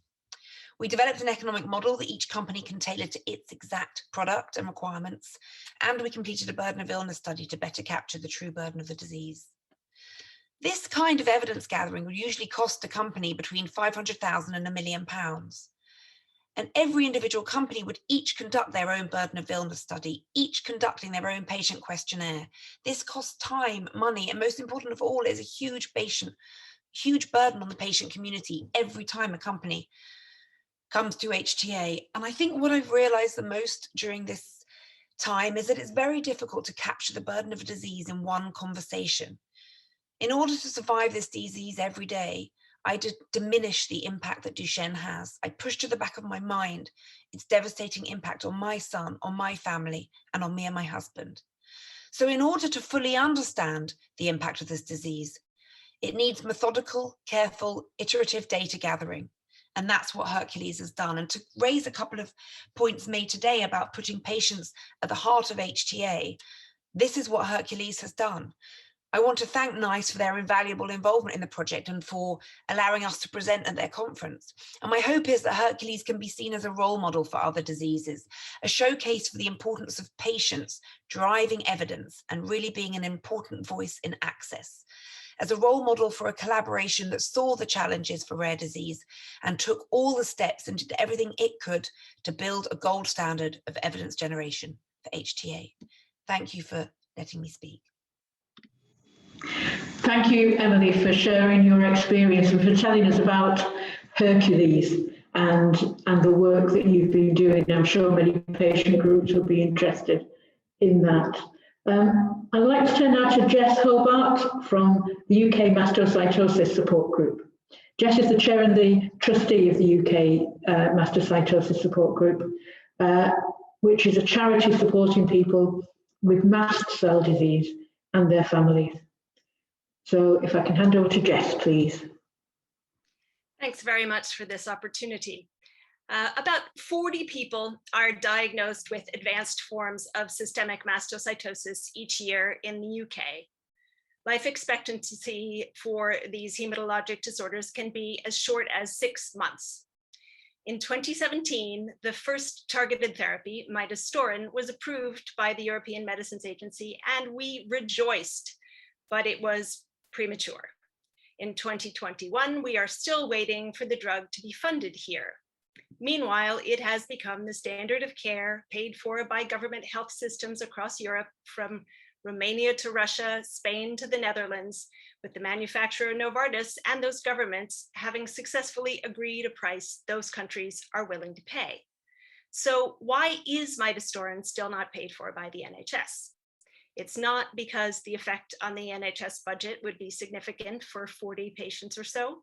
We developed an economic model that each company can tailor to its exact product and requirements, and we completed a burden of illness study to better capture the true burden of the disease. This kind of evidence gathering would usually cost a company between £500,000 and £1 million. And every individual company would each conduct their own burden of illness study, each conducting their own patient questionnaire. This costs time, money, and most important of all, is a huge burden on the patient community every time a company comes to HTA. And I think what I've realized the most during this time is that it's very difficult to capture the burden of a disease in one conversation. In order to survive this disease every day, I diminish the impact that Duchenne has. I push to the back of my mind its devastating impact on my son, on my family, and on me and my husband. So in order to fully understand the impact of this disease, it needs methodical, careful, iterative data gathering. And that's what Hercules has done. And to raise a couple of points made today about putting patients at the heart of HTA, this is what Hercules has done. I want to thank NICE for their invaluable involvement in the project and for allowing us to present at their conference. And my hope is that Hercules can be seen as a role model for other diseases, a showcase for the importance of patients driving evidence and really being an important voice in access, as a role model for a collaboration that saw the challenges for rare disease and took all the steps and did everything it could to build a gold standard of evidence generation for HTA. Thank you for letting me speak. Thank you, Emily, for sharing your experience and for telling us about Hercules and the work that you've been doing. I'm sure many patient groups will be interested in that. I'd like to turn now to Jess Hobart from the UK Mastocytosis Support Group. Jess is the chair and the trustee of the UK Mastocytosis Support Group, which is a charity supporting people with mast cell disease and their families. So if I can hand over to Jess, please. Thanks very much for this opportunity. About 40 people are diagnosed with advanced forms of systemic mastocytosis each year in the UK. Life expectancy for these hematologic disorders can be as short as 6 months. In 2017, the first targeted therapy, midostaurin, was approved by the European Medicines Agency, and we rejoiced, but it was premature. In 2021, we are still waiting for the drug to be funded here. Meanwhile, it has become the standard of care paid for by government health systems across Europe, from Romania to Russia, Spain to the Netherlands, with the manufacturer Novartis and those governments having successfully agreed a price those countries are willing to pay. So why is midostaurin still not paid for by the NHS? It's not because the effect on the NHS budget would be significant for 40 patients or so.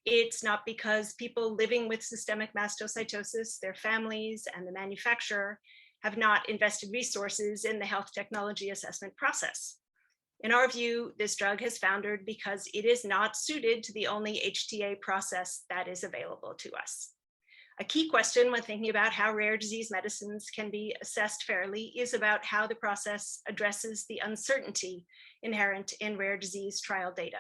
It's not because people living with systemic mastocytosis, their families, and the manufacturer have not invested resources in the health technology assessment process. In our view, this drug has foundered because it is not suited to the only HTA process that is available to us. A key question when thinking about how rare disease medicines can be assessed fairly is about how the process addresses the uncertainty inherent in rare disease trial data.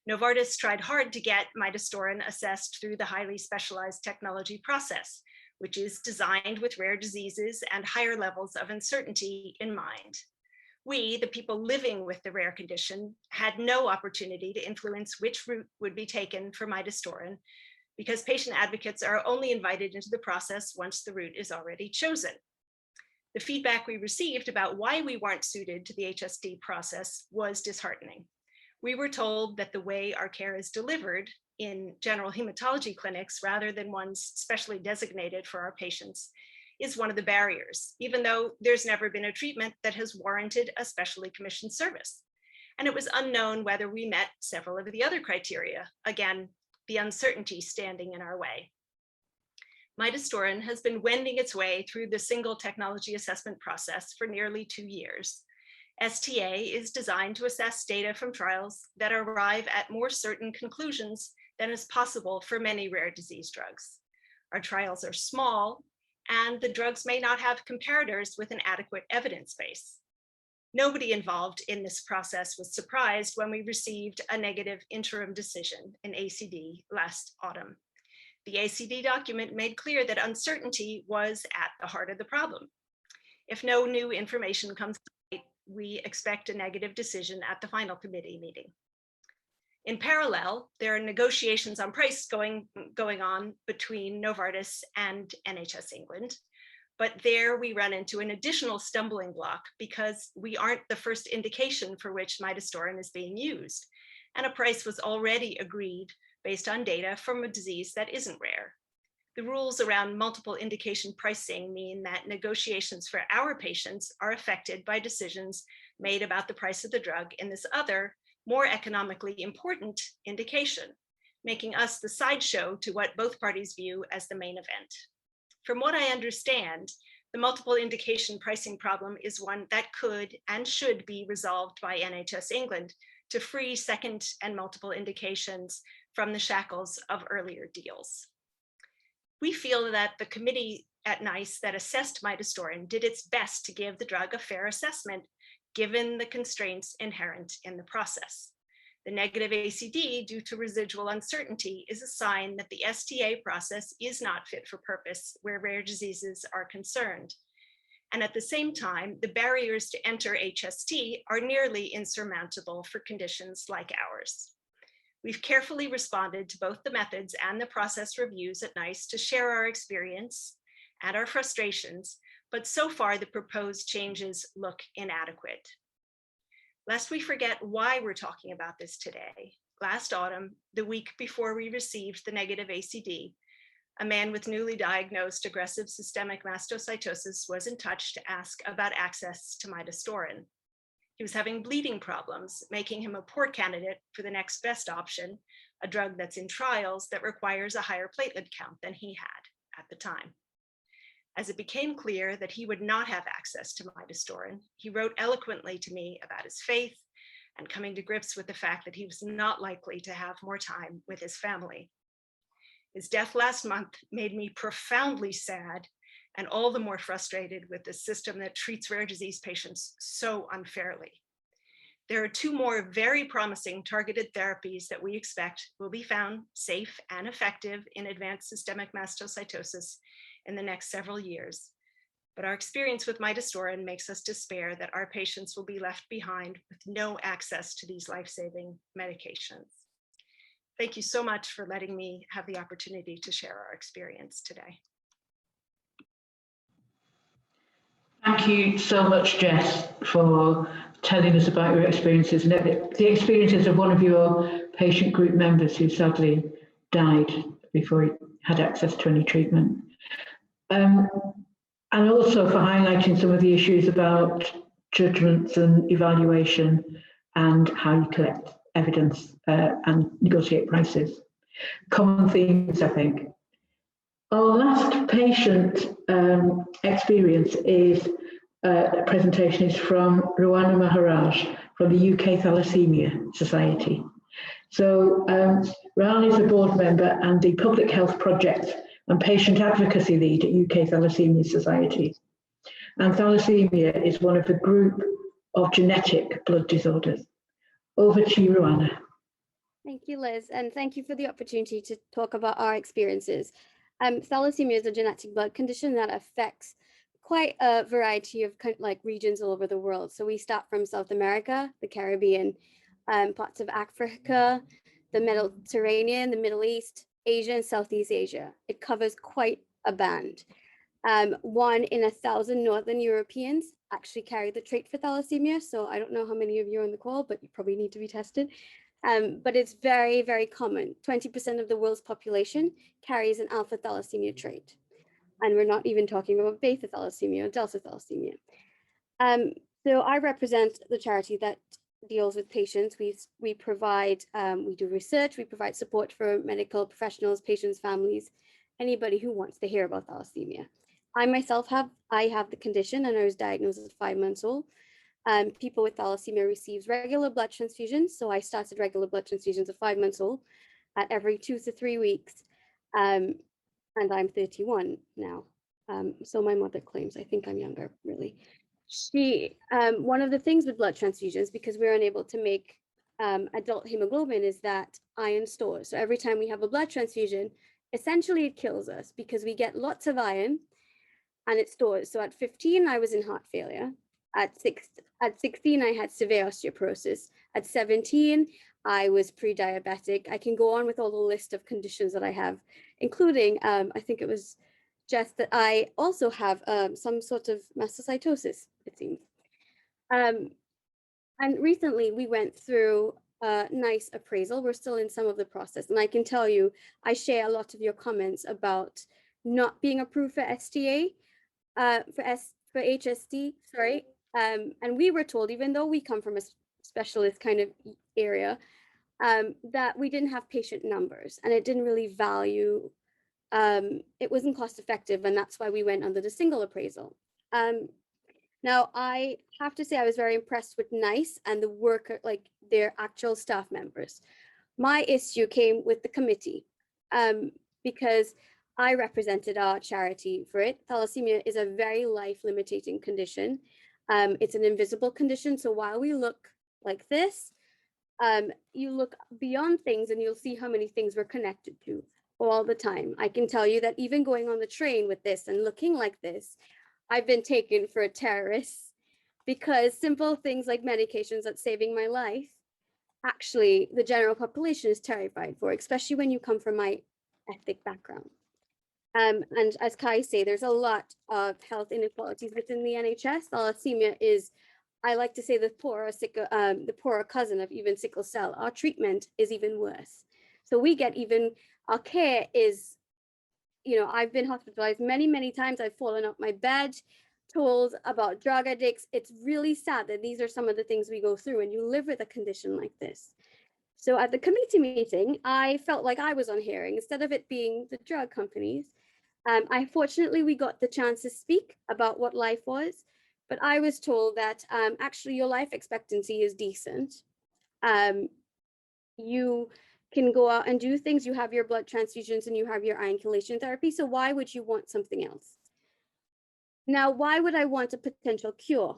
Novartis tried hard to get midostaurin assessed through the highly specialized technology process, which is designed with rare diseases and higher levels of uncertainty in mind. We, the people living with the rare condition, had no opportunity to influence which route would be taken for midostaurin, because patient advocates are only invited into the process once the route is already chosen. The feedback we received about why we weren't suited to the HSD process was disheartening. We were told that the way our care is delivered in general hematology clinics, rather than ones specially designated for our patients, is one of the barriers, even though there's never been a treatment that has warranted a specially commissioned service. And it was unknown whether we met several of the other criteria, again, the uncertainty standing in our way. Midostaurin has been wending its way through the single technology assessment process for nearly 2 years. STA is designed to assess data from trials that arrive at more certain conclusions than is possible for many rare disease drugs. Our trials are small, and the drugs may not have comparators with an adequate evidence base. Nobody involved in this process was surprised when we received a negative interim decision in ACD last autumn. The ACD document made clear that uncertainty was at the heart of the problem. If no new information comes to light, we expect a negative decision at the final committee meeting. In parallel, there are negotiations on price going on between Novartis and NHS England. But there we run into an additional stumbling block because we aren't the first indication for which midostaurin is being used. And a price was already agreed based on data from a disease that isn't rare. The rules around multiple indication pricing mean that negotiations for our patients are affected by decisions made about the price of the drug in this other, more economically important indication, making us the sideshow to what both parties view as the main event. From what I understand, the multiple indication pricing problem is one that could and should be resolved by NHS England to free second and multiple indications from the shackles of earlier deals. We feel that the committee at NICE that assessed midostaurin did its best to give the drug a fair assessment, given the constraints inherent in the process. The negative ACD, due to residual uncertainty, is a sign that the STA process is not fit for purpose where rare diseases are concerned. And at the same time, the barriers to enter HST are nearly insurmountable for conditions like ours. We've carefully responded to both the methods and the process reviews at NICE to share our experience and our frustrations, but so far the proposed changes look inadequate. Lest we forget why we're talking about this today, last autumn, the week before we received the negative ACD, a man with newly diagnosed aggressive systemic mastocytosis was in touch to ask about access to midostaurin. He was having bleeding problems, making him a poor candidate for the next best option, a drug that's in trials that requires a higher platelet count than he had at the time. As it became clear that he would not have access to midostaurin, he wrote eloquently to me about his faith and coming to grips with the fact that he was not likely to have more time with his family. His death last month made me profoundly sad and all the more frustrated with the system that treats rare disease patients so unfairly. There are two more very promising targeted therapies that we expect will be found safe and effective in advanced systemic mastocytosis in the next several years. But our experience with midostaurin makes us despair that our patients will be left behind with no access to these life-saving medications. Thank you so much for letting me have the opportunity to share our experience today. Thank you so much, Jess, for telling us about your experiences and the experiences of one of your patient group members who sadly died before he had access to any treatment. And also for highlighting some of the issues about judgments and evaluation and how you collect evidence and negotiate prices. Common themes, I think. Our last patient experience is a presentation is from Ruana Maharaj from the UK Thalassemia Society. So Ruana is a board member and the Public Health Project and Patient Advocacy Lead at UK Thalassemia Society. And thalassemia is one of a group of genetic blood disorders. Over to you, Ruana. Thank you, Liz, and thank you for the opportunity to talk about our experiences. Thalassemia is a genetic blood condition that affects quite a variety of regions all over the world. So we start from South America, the Caribbean, parts of Africa, the Mediterranean, the Middle East, Asia, and Southeast Asia. It covers quite a band. 1 in 1,000 Northern Europeans actually carry the trait for thalassemia. So I don't know how many of you are on the call, but you probably need to be tested. But it's very, very common. 20% of the world's population carries an alpha thalassemia trait. And we're not even talking about beta thalassemia or delta thalassemia. So I represent the charity that deals with patients. We provide, we do research, we provide support for medical professionals, patients, families, anybody who wants to hear about thalassemia. I myself have the condition and I was diagnosed at 5 months old. People with thalassemia receive regular blood transfusions. So I started regular blood transfusions at 5 months old at every 2 to 3 weeks. And I'm 31 now. So my mother claims, I think I'm younger, really. One of the things with blood transfusions, because we're unable to make adult hemoglobin, is that iron stores. So every time we have a blood transfusion, essentially it kills us because we get lots of iron and it stores. So at 15, I was in heart failure. At 16, I had severe osteoporosis. At 17, I was pre-diabetic. I can go on with all the list of conditions that I have, including, I think it was just that I also have some sort of mastocytosis, it seems. And recently we went through a NICE appraisal. We're still in some of the process. And I can tell you, I share a lot of your comments about not being approved for STA, for HST, sorry. And we were told, even though we come from a specialist kind of area, that we didn't have patient numbers and it didn't really value, it wasn't cost effective, and that's why we went under the single appraisal. Now, I have to say I was very impressed with NICE and the work, like their actual staff members. My issue came with the committee because I represented our charity for it. Thalassemia is a very life-limiting condition. It's an invisible condition. So while we look like this, you look beyond things and you'll see how many things we're connected to all the time. I can tell you that even going on the train with this and looking like this, I've been taken for a terrorist, because simple things like medications that's saving my life, actually the general population is terrified for, especially when you come from my ethnic background. And as Kai say, there's a lot of health inequalities within the NHS. Thalassemia is, I like to say, the poorer cousin of even sickle cell. Our treatment is even worse. So we get even, our care is, you know, I've been hospitalized many, many times. I've fallen off my bed, told about drug addicts. It's really sad that these are some of the things we go through when you live with a condition like this. So at the committee meeting, I felt like I was on hearing instead of it being the drug companies. Fortunately, we got the chance to speak about what life was, but I was told that actually your life expectancy is decent. You can go out and do things, you have your blood transfusions and you have your iron chelation therapy, so why would you want something else? Now, why would I want a potential cure?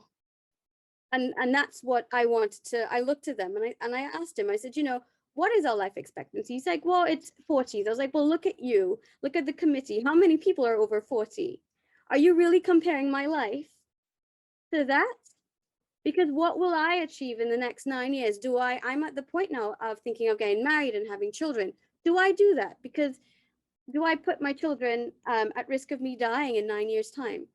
And that's what I wanted to, I looked at them and I asked him, I said, you know, what is our life expectancy? He's like, well, it's 40s. I was like, well, look at you, look at the committee. How many people are over 40? Are you really comparing my life to that? Because what will I achieve in the next 9 years? I'm at the point now of thinking of getting married and having children. Do I do that? Because do I put my children at risk of me dying in 9 years' time?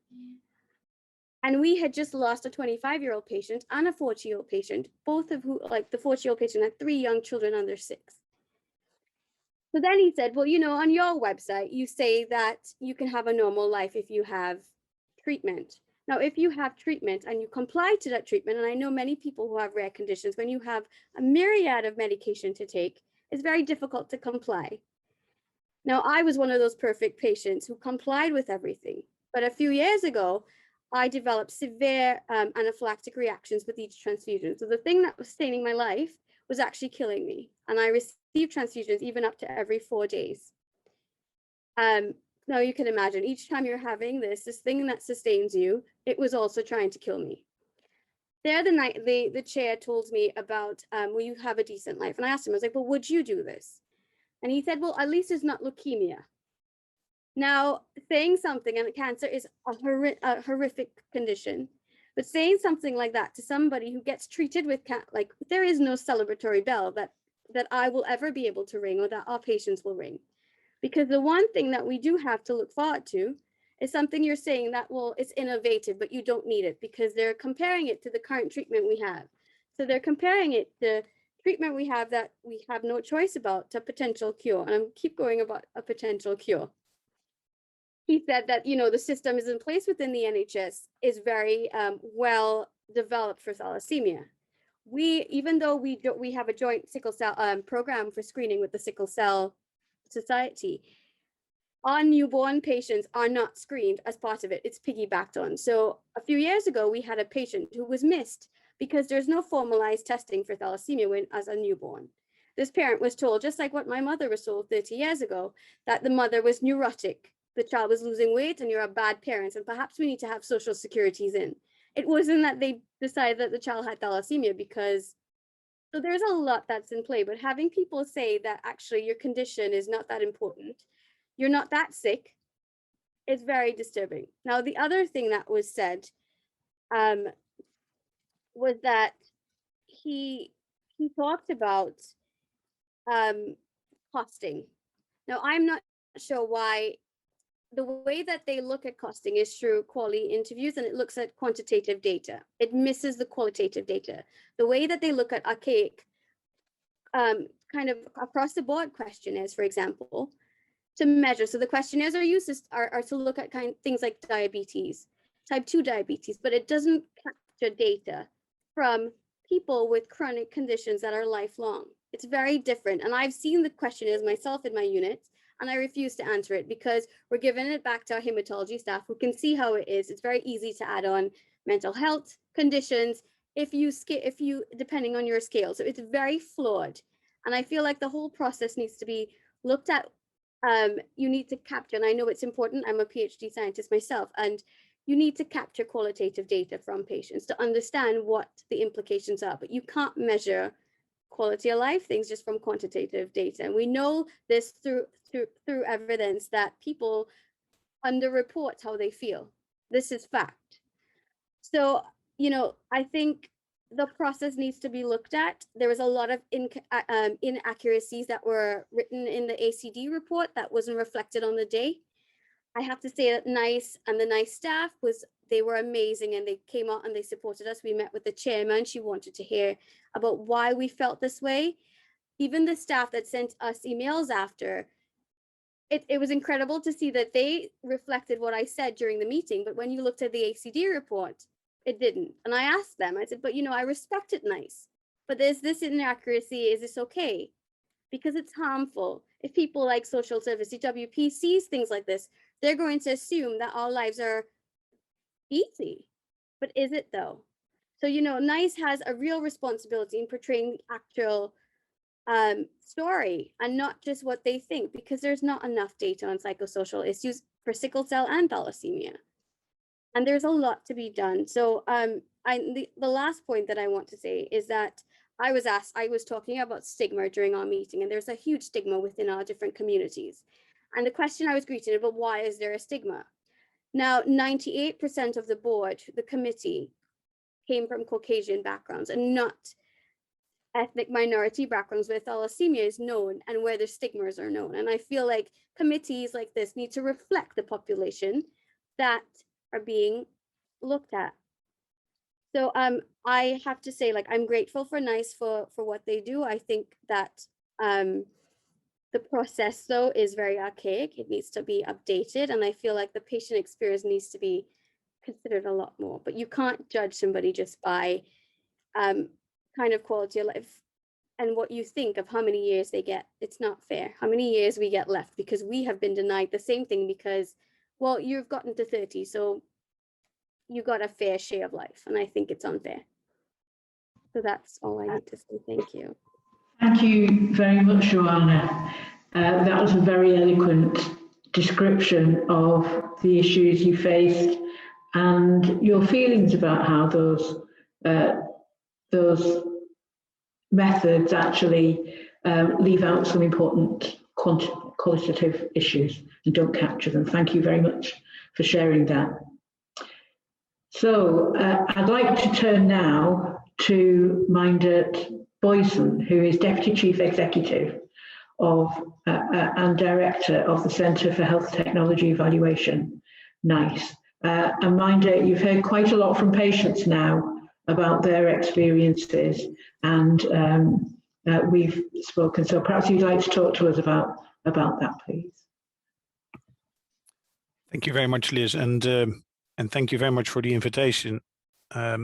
And we had just lost a 25-year-old patient and a 40-year-old patient, both of who, like the 40-year-old patient had 3 young children under 6. So then he said, well, you know, on your website, you say that you can have a normal life if you have treatment. Now, if you have treatment and you comply to that treatment, and I know many people who have rare conditions, when you have a myriad of medication to take, it's very difficult to comply. Now, I was one of those perfect patients who complied with everything. But a few years ago, I developed severe anaphylactic reactions with each transfusion. So the thing that was sustaining my life was actually killing me. And I received transfusions even up to every 4 days. Now you can imagine, each time you're having this thing that sustains you, it was also trying to kill me. There the night the chair told me about, will you have a decent life? And I asked him, I was like, well, would you do this? And he said, well, at least it's not leukemia. Now, saying something, and cancer is a horrific condition, but saying something like that to somebody who gets treated with like, there is no celebratory bell that I will ever be able to ring or that our patients will ring. Because the one thing that we do have to look forward to is something you're saying that, well, it's innovative, but you don't need it, because they're comparing it to the current treatment we have. So they're comparing it to treatment we have that we have no choice about to potential cure. And I'm keep going about a potential cure. He said that, you know, the system is in place within the NHS is very well developed for thalassemia. Even though we have a joint sickle cell program for screening with the Sickle Cell Society, our newborn patients are not screened as part of it. It's piggybacked on. So a few years ago, we had a patient who was missed because there's no formalized testing for thalassemia as a newborn. This parent was told, just like what my mother was told 30 years ago, that the mother was neurotic, the child was losing weight, and you're a bad parent, and perhaps we need to have social securities in. It wasn't that they decided that the child had thalassemia because, so there's a lot that's in play, but having people say that actually your condition is not that important, you're not that sick, is very disturbing. Now, the other thing that was said was that he talked about costing. Now, I'm not sure why. The way that they look at costing is through quality interviews, and it looks at quantitative data. It misses the qualitative data. The way that they look at archaic kind of across the board questionnaires, for example, to measure. So the questionnaires are used are to look at things like diabetes, type 2 diabetes, but it doesn't capture data from people with chronic conditions that are lifelong. It's very different. And I've seen the questionnaires myself in my units, and I refuse to answer it because we're giving it back to our hematology staff who can see how it is. It's very easy to add on mental health conditions if you depending on your scale. So it's very flawed. And I feel like the whole process needs to be looked at. You need to capture, and I know it's important. I'm a PhD scientist myself, and you need to capture qualitative data from patients to understand what the implications are, but you can't measure quality of life things just from quantitative data. And we know this through evidence that people underreport how they feel. This is fact. So, you know, I think the process needs to be looked at. There was a lot of inaccuracies that were written in the ACD report that wasn't reflected on the day. I have to say that NICE and the NICE staff they were amazing, and they came out and they supported us. We met with the chairman. She wanted to hear about why we felt this way. Even the staff that sent us emails after, it was incredible to see that they reflected what I said during the meeting, but when you looked at the ACD report, it didn't. And I asked them, I said, but you know, I respect it, NICE, but there's this inaccuracy, is this okay? Because it's harmful. If people like social service, CWP sees things like this, they're going to assume that our lives are easy, but is it though? So, you know, NICE has a real responsibility in portraying the actual story and not just what they think, because there's not enough data on psychosocial issues for sickle cell and thalassemia. And there's a lot to be done. So the last point that I want to say is that I was talking about stigma during our meeting, and there's a huge stigma within our different communities. And the question I was greeted about, why is there a stigma? Now, 98% of the board, the committee, came from Caucasian backgrounds and not ethnic minority backgrounds where thalassemia is known and where the stigmas are known. And I feel like committees like this need to reflect the population that are being looked at. So I have to say, like, I'm grateful for NICE for what they do. I think that the process, though, is very archaic. It needs to be updated. And I feel like the patient experience needs to be considered a lot more. But you can't judge somebody just by kind of quality of life and what you think of how many years they get. It's not fair how many years we get left, because we have been denied the same thing because, well, you've gotten to 30, so you got a fair share of life, and I think it's unfair. So that's all I need to say. Thank you. Thank you very much, Joanna. That was a very eloquent description of the issues you faced and your feelings about how those methods actually leave out some important qualitative issues and don't capture them. Thank you very much for sharing that. So I'd like to turn now to Mindert Boyson, who is Deputy Chief Executive of and Director of the Centre for Health Technology Evaluation, NICE. And Mindert, you've heard quite a lot from patients now about their experiences, and we've spoken. So perhaps you'd like to talk to us about that, please. Thank you very much, Liz, and thank you very much for the invitation. I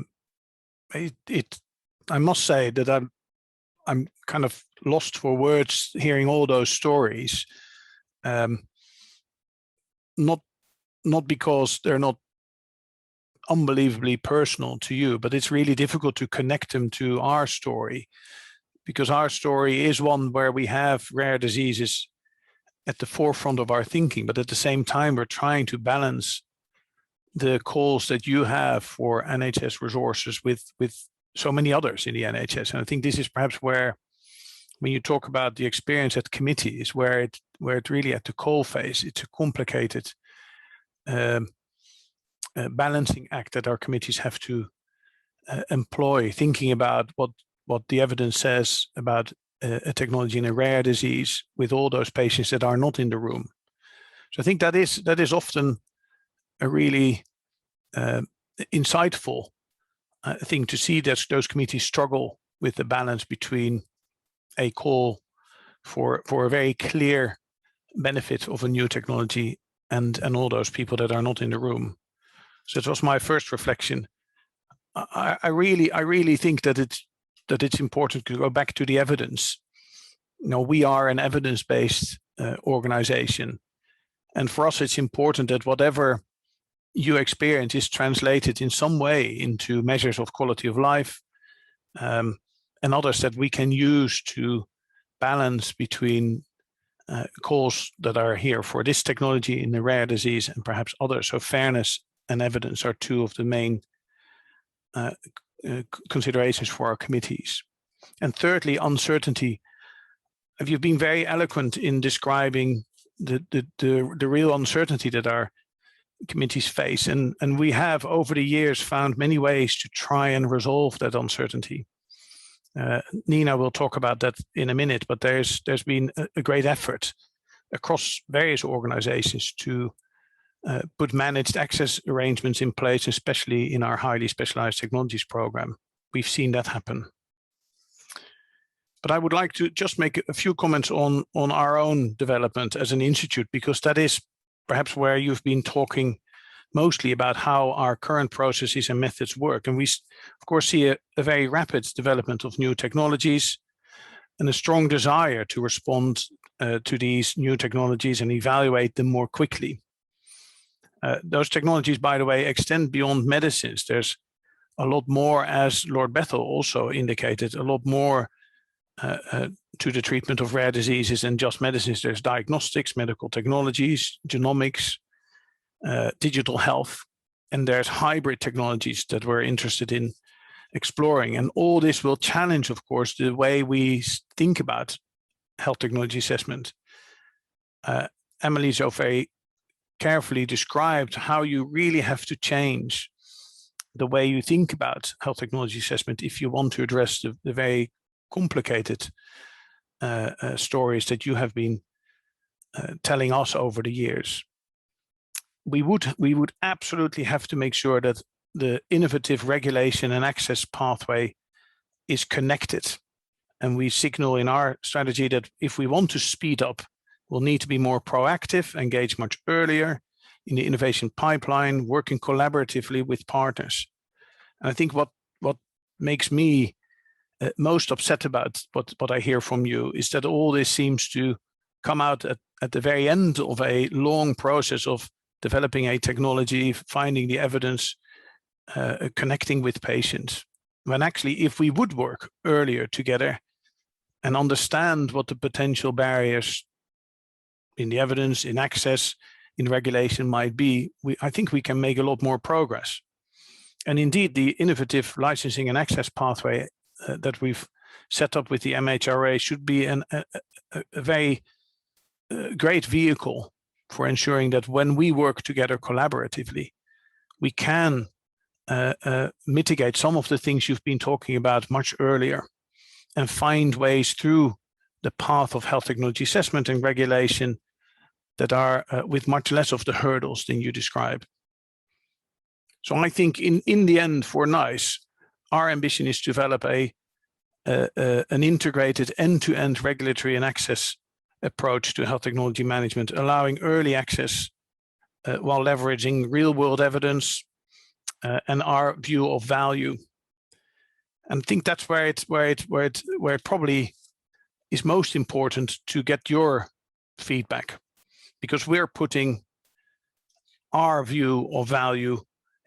must say that I'm kind of lost for words hearing all those stories. Not because they're not unbelievably personal to you, but it's really difficult to connect them to our story, because our story is one where we have rare diseases at the forefront of our thinking, but at the same time we're trying to balance the calls that you have for NHS resources with so many others in the NHS. And I think this is perhaps where, when you talk about the experience at committee, is where it really at the call phase, it's a complicated balancing act that our committees have to employ, thinking about what the evidence says about a technology in a rare disease with all those patients that are not in the room. So I think that is often a really insightful thing to see, that those committees struggle with the balance between a call for a very clear benefit of a new technology and all those people that are not in the room. So it was my first reflection. I really think that it's important to go back to the evidence. You know, we are an evidence-based organization, and for us it's important that whatever you experience is translated in some way into measures of quality of life and others that we can use to balance between calls that are here for this technology in the rare disease and perhaps others. So fairness and evidence are two of the main considerations for our committees. And thirdly, uncertainty. You've been very eloquent in describing the real uncertainty that our committees face, and we have over the years found many ways to try and resolve that uncertainty. Nina will talk about that in a minute, but there's been a great effort across various organizations to put managed access arrangements in place, especially in our highly specialized technologies program. We've seen that happen. But I would like to just make a few comments on our own development as an institute, because that is perhaps where you've been talking mostly about how our current processes and methods work. And we, of course, see a very rapid development of new technologies and a strong desire to respond to these new technologies and evaluate them more quickly. Those technologies, by the way, extend beyond medicines. There's a lot more, as Lord Bethel also indicated, a lot more to the treatment of rare diseases than just medicines. There's diagnostics, medical technologies, genomics, digital health, and there's hybrid technologies that we're interested in exploring. And all this will challenge, of course, the way we think about health technology assessment. Emily so very carefully described how you really have to change the way you think about health technology assessment if you want to address the very complicated stories that you have been telling us over the years. We would absolutely have to make sure that the innovative regulation and access pathway is connected. And we signal in our strategy that if we want to speed up, we'll need to be more proactive, engage much earlier in the innovation pipeline, working collaboratively with partners. And I think what makes me most upset about what I hear from you is that all this seems to come out at the very end of a long process of developing a technology, finding the evidence, connecting with patients. When actually, if we would work earlier together and understand what the potential barriers in the evidence, in access, in regulation might be, I think we can make a lot more progress. And indeed, the innovative licensing and access pathway that we've set up with the MHRA should be a very great vehicle for ensuring that when we work together collaboratively, we can mitigate some of the things you've been talking about much earlier and find ways through the path of health technology assessment and regulation that are with much less of the hurdles than you describe. So I think in the end for NICE, our ambition is to develop an integrated end-to-end regulatory and access approach to health technology management, allowing early access while leveraging real-world evidence and our view of value. And I think that's where it probably is most important to get your feedback, because we're putting our view of value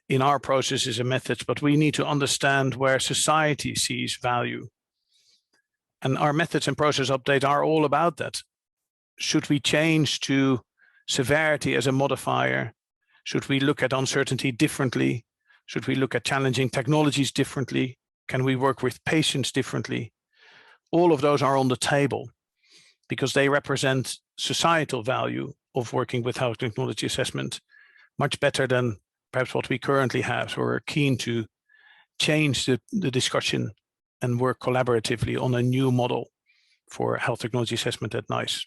in our processes and methods, but we need to understand where society sees value. And our methods and process update are all about that. Should we change to severity as a modifier? Should we look at uncertainty differently? Should we look at challenging technologies differently? Can we work with patients differently? All of those are on the table because they represent societal value of working with health technology assessment much better than perhaps what we currently have. So we're keen to change the discussion and work collaboratively on a new model for health technology assessment at NICE.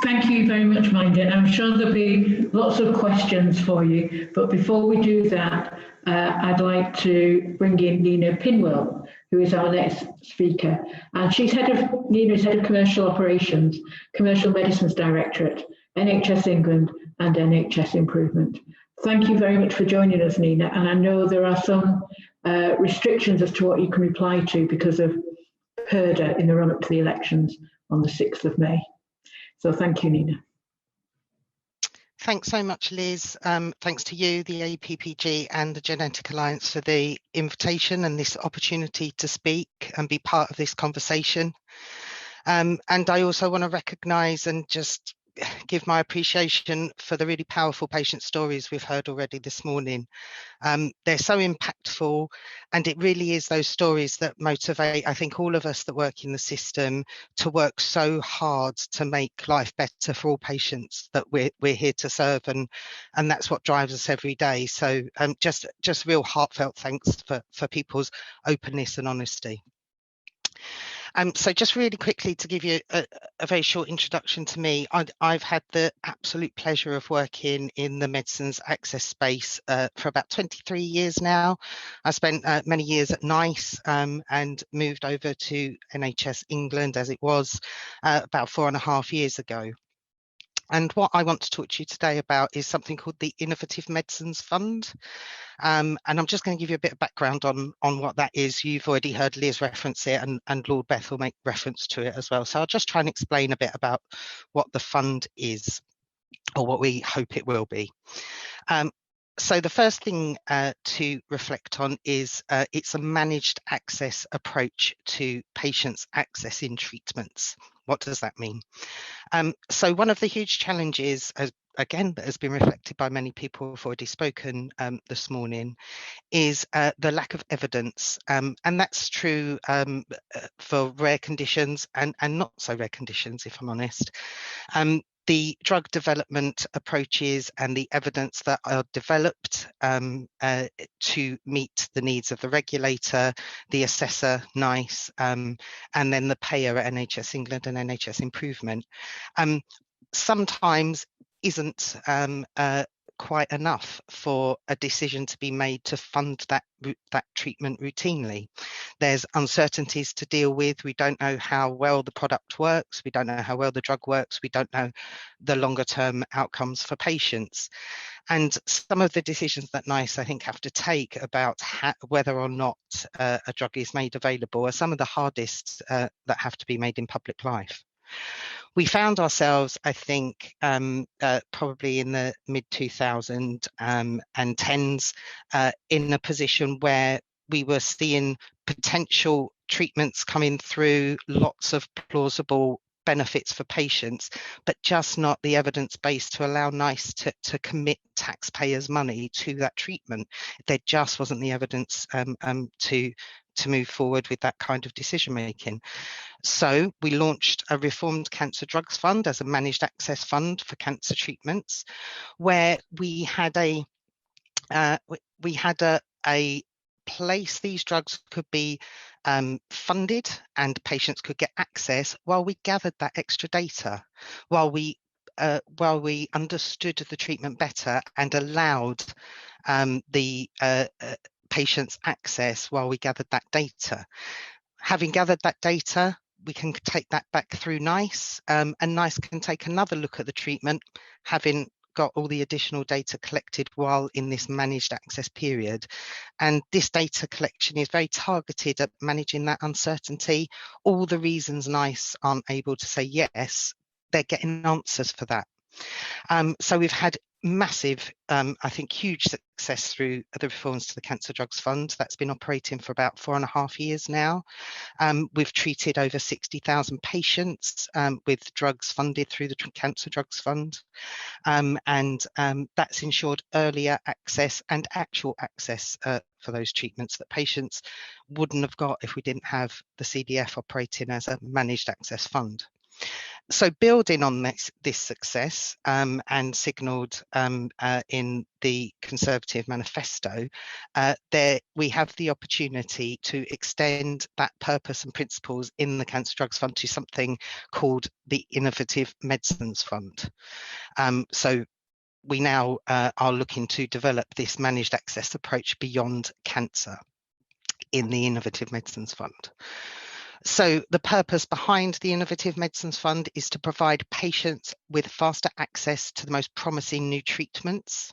Thank you very much, Mindy. I'm sure there'll be lots of questions for you, but before we do that, I'd like to bring in Nina Pinwell, who is our next speaker. And Nina is Head of Commercial Operations, Commercial Medicines Directorate, NHS England and NHS Improvement. Thank you very much for joining us, Nina. And I know there are some restrictions as to what you can reply to because of PERDA in the run-up to the elections on the 6th of May. So thank you, Nina. Thanks so much, Liz. Thanks to you, the APPG and the Genetic Alliance for the invitation and this opportunity to speak and be part of this conversation. And I also want to recognise and just give my appreciation for the really powerful patient stories we've heard already this morning. They're so impactful, and it really is those stories that motivate, I think, all of us that work in the system to work so hard to make life better for all patients that we're here to serve, and that's what drives us every day. So just real heartfelt thanks for people's openness and honesty. So just really quickly to give you a very short introduction to me, I've had the absolute pleasure of working in the medicines access space for about 23 years now. I spent many years at NICE and moved over to NHS England as it was about 4.5 years ago. And what I want to talk to you today about is something called the Innovative Medicines Fund. And I'm just going to give you a bit of background on what that is. You've already heard Liz reference it, and Lord Beth will make reference to it as well. So I'll just try and explain a bit about what the fund is, or what we hope it will be. So the first thing to reflect on is it's a managed access approach to patients accessing treatments. What does that mean? So one of the huge challenges, again, that has been reflected by many people who've already spoken this morning, is the lack of evidence. And that's true for rare conditions and not so rare conditions, if I'm honest. The drug development approaches and the evidence that are developed to meet the needs of the regulator, the assessor, NICE, and then the payer at NHS England and NHS Improvement, sometimes isn't quite enough for a decision to be made to fund that treatment routinely. There's uncertainties to deal with. We don't know how well the product works. We don't know how well the drug works. We don't know the longer term outcomes for patients. And some of the decisions that NICE, I think, have to take about whether or not a drug is made available are some of the hardest that have to be made in public life. We found ourselves, I think, probably in the mid-2010s in a position where we were seeing potential treatments coming through, lots of plausible benefits for patients, but just not the evidence base to allow NICE to commit taxpayers' money to that treatment. There just wasn't the evidence to move forward with that kind of decision making. So we launched a reformed cancer drugs fund as a managed access fund for cancer treatments, where we had a place these drugs could be funded and patients could get access while we gathered that extra data, while we understood the treatment better and allowed the patients access while we gathered that data. Having gathered that data, we can take that back through NICE, and NICE can take another look at the treatment, having got all the additional data collected while in this managed access period. And this data collection is very targeted at managing that uncertainty. All the reasons NICE aren't able to say yes, they're getting answers for that. So we've had massive, I think, huge success through the reforms to the Cancer Drugs Fund. That's been operating for about 4.5 years now. We've treated over 60,000 patients with drugs funded through the Cancer Drugs Fund. And that's ensured earlier access and actual access for those treatments that patients wouldn't have got if we didn't have the CDF operating as a managed access fund. So building on this success and signalled in the Conservative manifesto, there we have the opportunity to extend that purpose and principles in the Cancer Drugs Fund to something called the Innovative Medicines Fund. So we now are looking to develop this managed access approach beyond cancer in the Innovative Medicines Fund. So the purpose behind the Innovative Medicines Fund is to provide patients with faster access to the most promising new treatments,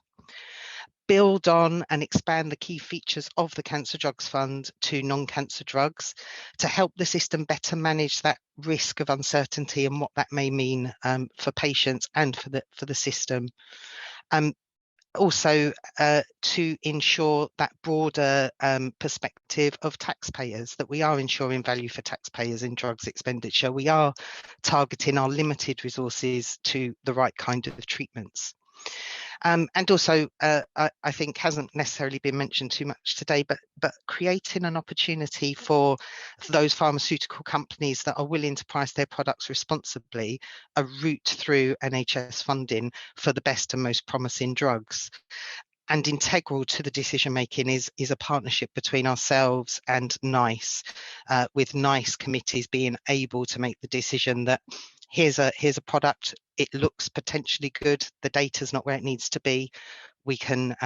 build on and expand the key features of the Cancer Drugs Fund to non-cancer drugs to help the system better manage that risk of uncertainty and what that may mean for patients and for the system. also to ensure that broader perspective of taxpayers, that we are ensuring value for taxpayers in drugs expenditure. We are targeting our limited resources to the right kind of treatments. And also, I think hasn't necessarily been mentioned too much today, but creating an opportunity for those pharmaceutical companies that are willing to price their products responsibly, a route through NHS funding for the best and most promising drugs. And integral to the decision making is a partnership between ourselves and NICE, with NICE committees being able to make the decision that here's a product, it looks potentially good, the data's not where it needs to be. We can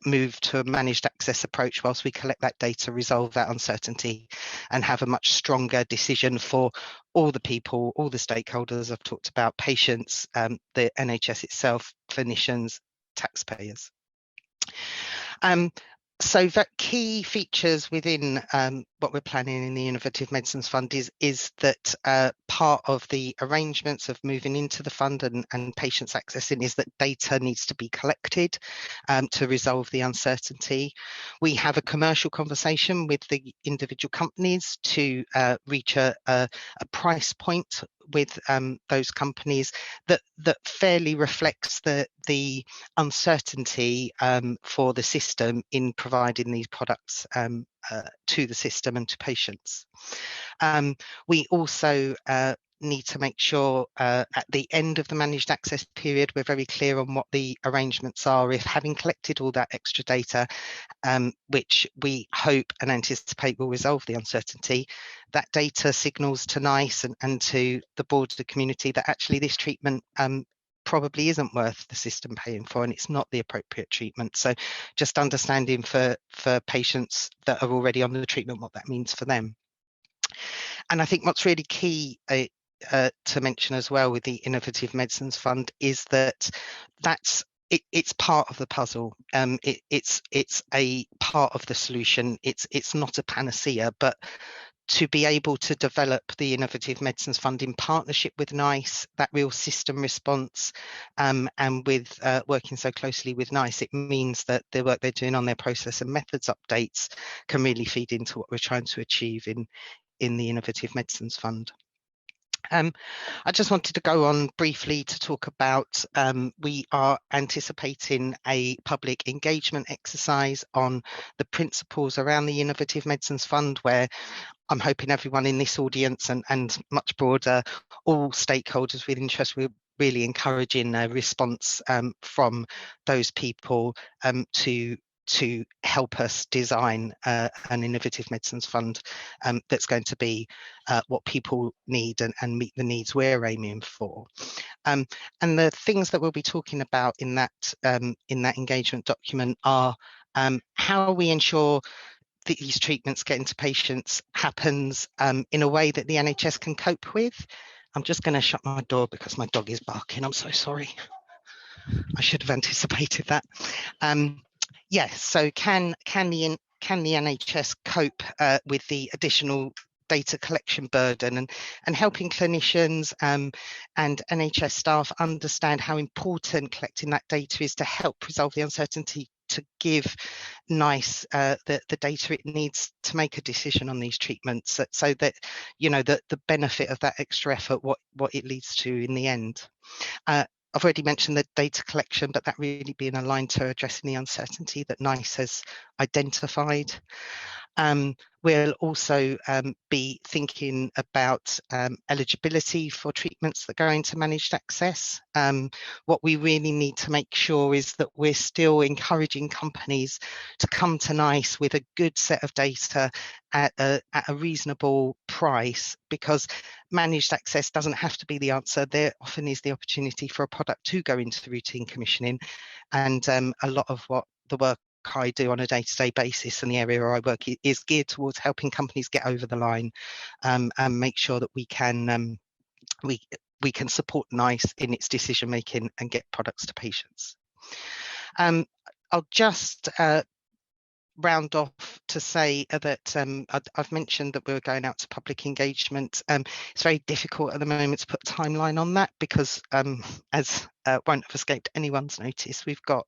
move to a managed access approach whilst we collect that data, resolve that uncertainty, and have a much stronger decision for all the people, all the stakeholders I've talked about, patients, the NHS itself, clinicians, taxpayers. So that key features within what we're planning in the Innovative Medicines Fund is that part of the arrangements of moving into the fund and patients accessing is that data needs to be collected to resolve the uncertainty. We have a commercial conversation with the individual companies to reach a price point with those companies that fairly reflects the uncertainty for the system in providing these products to the system and to patients. We also need to make sure at the end of the managed access period, we're very clear on what the arrangements are if, having collected all that extra data, which we hope and anticipate will resolve the uncertainty, that data signals to NICE and to the board of the community that actually this treatment probably isn't worth the system paying for, and it's not the appropriate treatment. So just understanding for patients that are already on the treatment what that means for them. And I think what's really key to mention as well with the Innovative Medicines Fund is that it's part of the puzzle. It's a part of the solution. It's not a panacea, but to be able to develop the Innovative Medicines Fund in partnership with NICE, that real system response, and with working so closely with NICE, it means that the work they're doing on their process and methods updates can really feed into what we're trying to achieve in the Innovative Medicines Fund. I just wanted to go on briefly to talk about, we are anticipating a public engagement exercise on the principles around the Innovative Medicines Fund, where I'm hoping everyone in this audience and much broader, all stakeholders with interest, we're really encouraging a response from those people to help us design an Innovative Medicines Fund that's going to be what people need and meet the needs we're aiming for. And the things that we'll be talking about in that engagement document are how we ensure that these treatments getting to patients happens in a way that the NHS can cope with. I'm just going to shut my door because my dog is barking. I'm so sorry. I should have anticipated that. Yes, so can the NHS cope with the additional data collection burden and helping clinicians and NHS staff understand how important collecting that data is to help resolve the uncertainty, to give NICE the data it needs to make a decision on these treatments, so that the benefit of that extra effort, what it leads to in the end. I've already mentioned the data collection, but that really being aligned to addressing the uncertainty that NICE has identified. We'll also be thinking about eligibility for treatments that go into managed access. What we really need to make sure is that we're still encouraging companies to come to NICE with a good set of data at a reasonable price, because managed access doesn't have to be the answer. There often is the opportunity for a product to go into routine commissioning, and a lot of what the work I do on a day-to-day basis and the area where I work is geared towards helping companies get over the line and make sure that we can support NICE in its decision making and get products to patients. I'll just round off to say that I've mentioned that we were going out to public engagement. It's very difficult at the moment to put a timeline on that because, as won't have escaped anyone's notice, we've got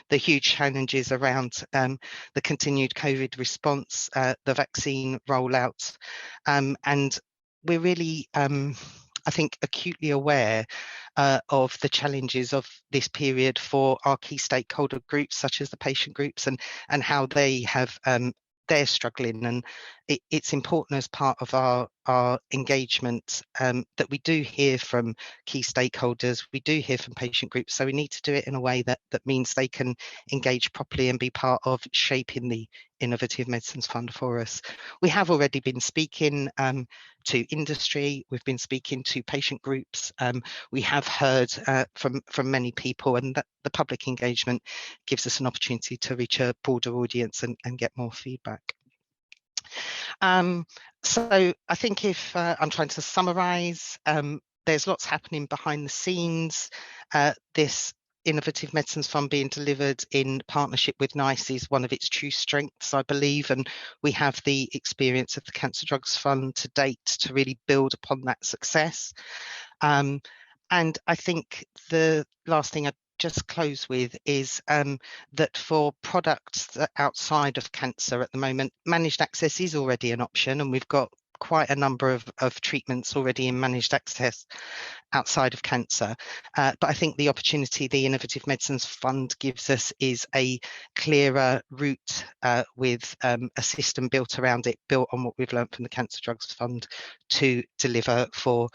the huge challenges around the continued COVID response, the vaccine rollout, and we're really, I think, acutely aware of the challenges of this period for our key stakeholder groups, such as the patient groups, and how they have they're struggling. And it's important as part of our engagement that we do hear from key stakeholders, we do hear from patient groups, so we need to do it in a way that means they can engage properly and be part of shaping the Innovative Medicines Fund for us. We have already been speaking to industry, we've been speaking to patient groups, we have heard from many people, and that the public engagement gives us an opportunity to reach a broader audience and get more feedback. So I think if I'm trying to summarise, there's lots happening behind the scenes. This Innovative Medicines Fund being delivered in partnership with NICE is one of its true strengths, I believe, and we have the experience of the Cancer Drugs Fund to date to really build upon that success. And I think the last thing I'd just close with is that for products that outside of cancer at the moment, managed access is already an option, and we've got quite a number of treatments already in managed access outside of cancer. But I think the opportunity the Innovative Medicines Fund gives us is a clearer route with a system built around it, built on what we've learned from the Cancer Drugs Fund to deliver for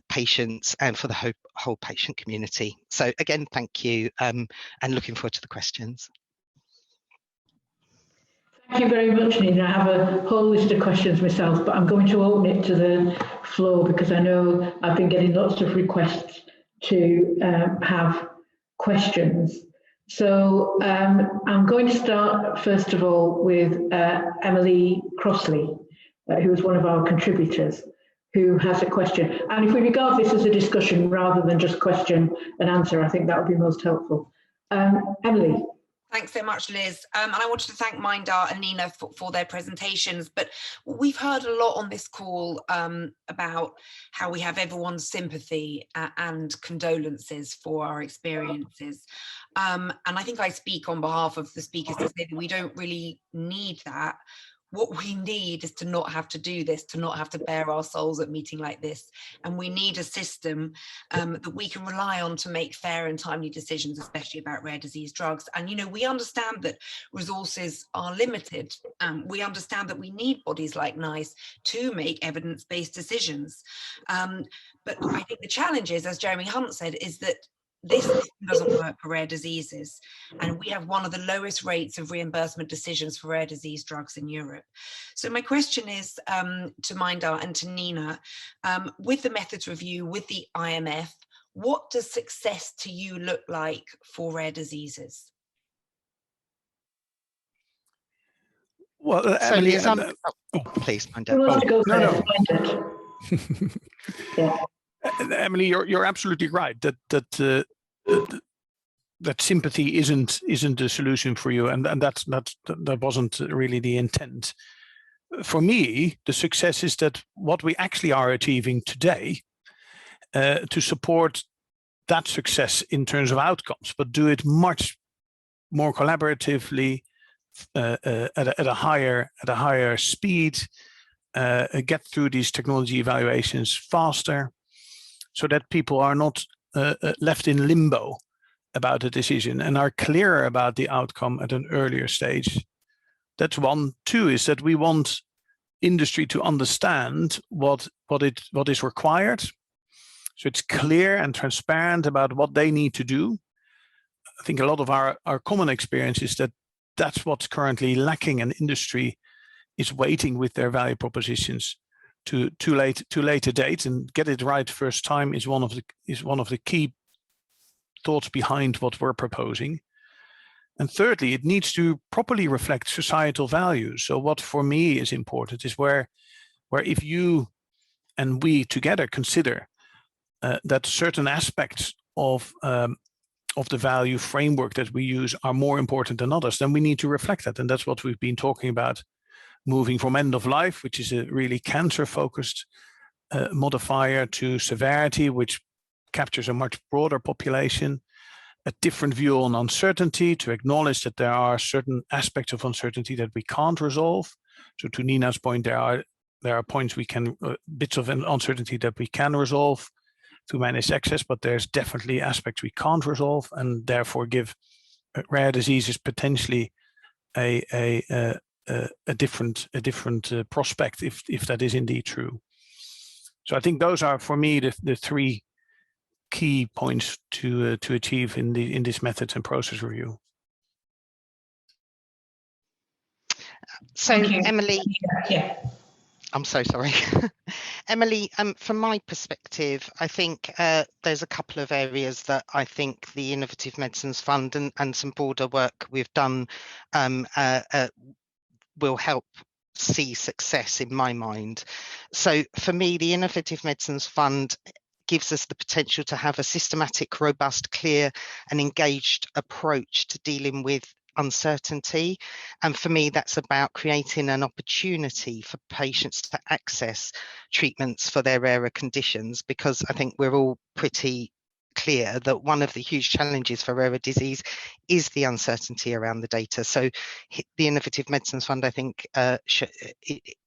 patients and for the whole patient community. So again, thank you, and looking forward to the questions. Thank you very much, Nina. I have a whole list of questions myself, but I'm going to open it to the floor because I know I've been getting lots of requests to have questions. So I'm going to start, first of all, with Emily Crossley, who is one of our contributors, who has a question. And if we regard this as a discussion rather than just question and answer, I think that would be most helpful. Emily. Thanks so much, Liz. And I wanted to thank Mindar and Nina for their presentations, but we've heard a lot on this call about how we have everyone's sympathy and condolences for our experiences. And I think I speak on behalf of the speakers to say that we don't really need that. What we need is to not have to do this, to not have to bare our souls at a meeting like this. And we need a system that we can rely on to make fair and timely decisions, especially about rare disease drugs. And, you know, we understand that resources are limited. We understand that we need bodies like NICE to make evidence-based decisions. But I think the challenge is, as Jeremy Hunt said, is that this system doesn't work for rare diseases, and we have one of the lowest rates of reimbursement decisions for rare disease drugs in Europe. So my question is to Mindar and to Nina, with the methods review, with the IMF, what does success to you look like for rare diseases? Well, Emily, Liz, please, Mindar. Emily, you're absolutely right that sympathy isn't a solution for you, and that wasn't really the intent. For me, the success is that what we actually are achieving today to support that success in terms of outcomes, but do it much more collaboratively at a higher speed, get through these technology evaluations faster, so that people are not left in limbo about the decision and are clearer about the outcome at an earlier stage. That's one. Two is that we want industry to understand what is required, so it's clear and transparent about what they need to do. I think a lot of our common experience is that that's what's currently lacking, and industry is waiting with their value propositions to later date, and get it right first time is one of the key thoughts behind what we're proposing. And thirdly, it needs to properly reflect societal values. So what for me is important is where if you and we together consider that certain aspects of of the value framework that we use are more important than others, then we need to reflect that. And that's what we've been talking about, moving from end of life, which is a really cancer-focused modifier, to severity, which captures a much broader population, a different view on uncertainty, to acknowledge that there are certain aspects of uncertainty that we can't resolve. So to Nina's point, there are points we can, bits of uncertainty that we can resolve to manage access, but there's definitely aspects we can't resolve, and therefore give rare diseases potentially a different prospect if that is indeed true. So I think those are, for me, the three key points to achieve in this methods and process review. So Emily, yeah. I'm so sorry. Emily, from my perspective, I think there's a couple of areas that I think the Innovative Medicines Fund and some broader work we've done will help see success in my mind. So for me, the Innovative Medicines Fund gives us the potential to have a systematic, robust, clear and engaged approach to dealing with uncertainty. And for me, that's about creating an opportunity for patients to access treatments for their rarer conditions, because I think we're all pretty clear that one of the huge challenges for rare disease is the uncertainty around the data. So the Innovative Medicines Fund, I think,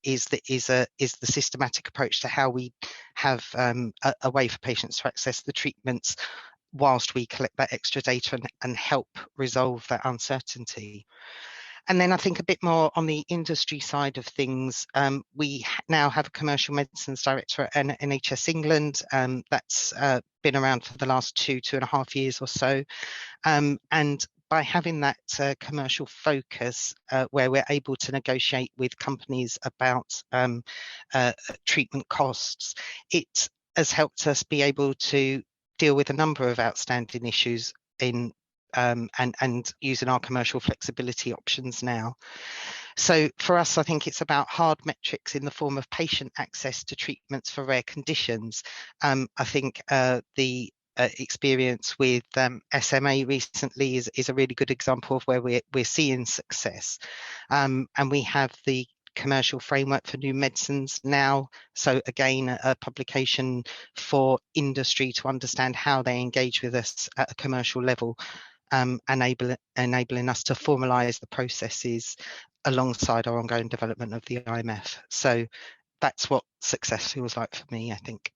is the systematic approach to how we have a way for patients to access the treatments whilst we collect that extra data and help resolve that uncertainty. And then I think a bit more on the industry side of things, we now have a commercial medicines director at NHS England that's been around for the last 2.5 years or so. And by having that commercial focus where we're able to negotiate with companies about treatment costs, it has helped us be able to deal with a number of outstanding issues in and using our commercial flexibility options now. So for us, I think it's about hard metrics in the form of patient access to treatments for rare conditions. I think the experience with SMA recently is a really good example of where we're seeing success. And we have the commercial framework for new medicines now. So again, a publication for industry to understand how they engage with us at a commercial level, enabling us to formalise the processes alongside our ongoing development of the IMF. So that's what success feels like for me, I think.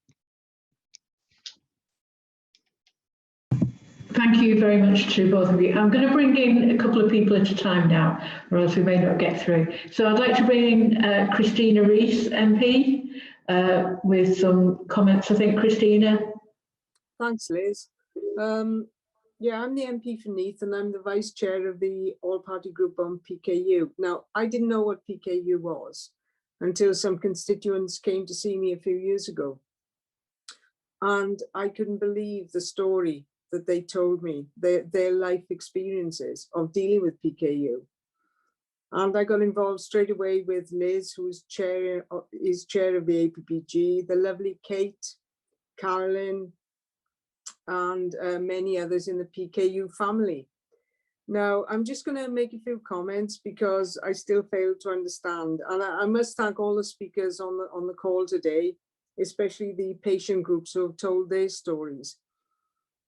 Thank you very much to both of you. I'm going to bring in a couple of people at a time now, or else we may not get through. So I'd like to bring in Christina Rees, MP, with some comments. I think, Christina. Thanks, Liz. Yeah, I'm the MP for Neath, and I'm the Vice Chair of the All-Party Group on PKU. Now, I didn't know what PKU was until some constituents came to see me a few years ago. And I couldn't believe the story that they told me, their life experiences of dealing with PKU. And I got involved straight away with Liz, who is chair of the APPG, the lovely Kate, Carolyn, and many others in the PKU family. Now, I'm just going to make a few comments because I still fail to understand. And I must thank all the speakers on the call today, especially the patient groups who have told their stories.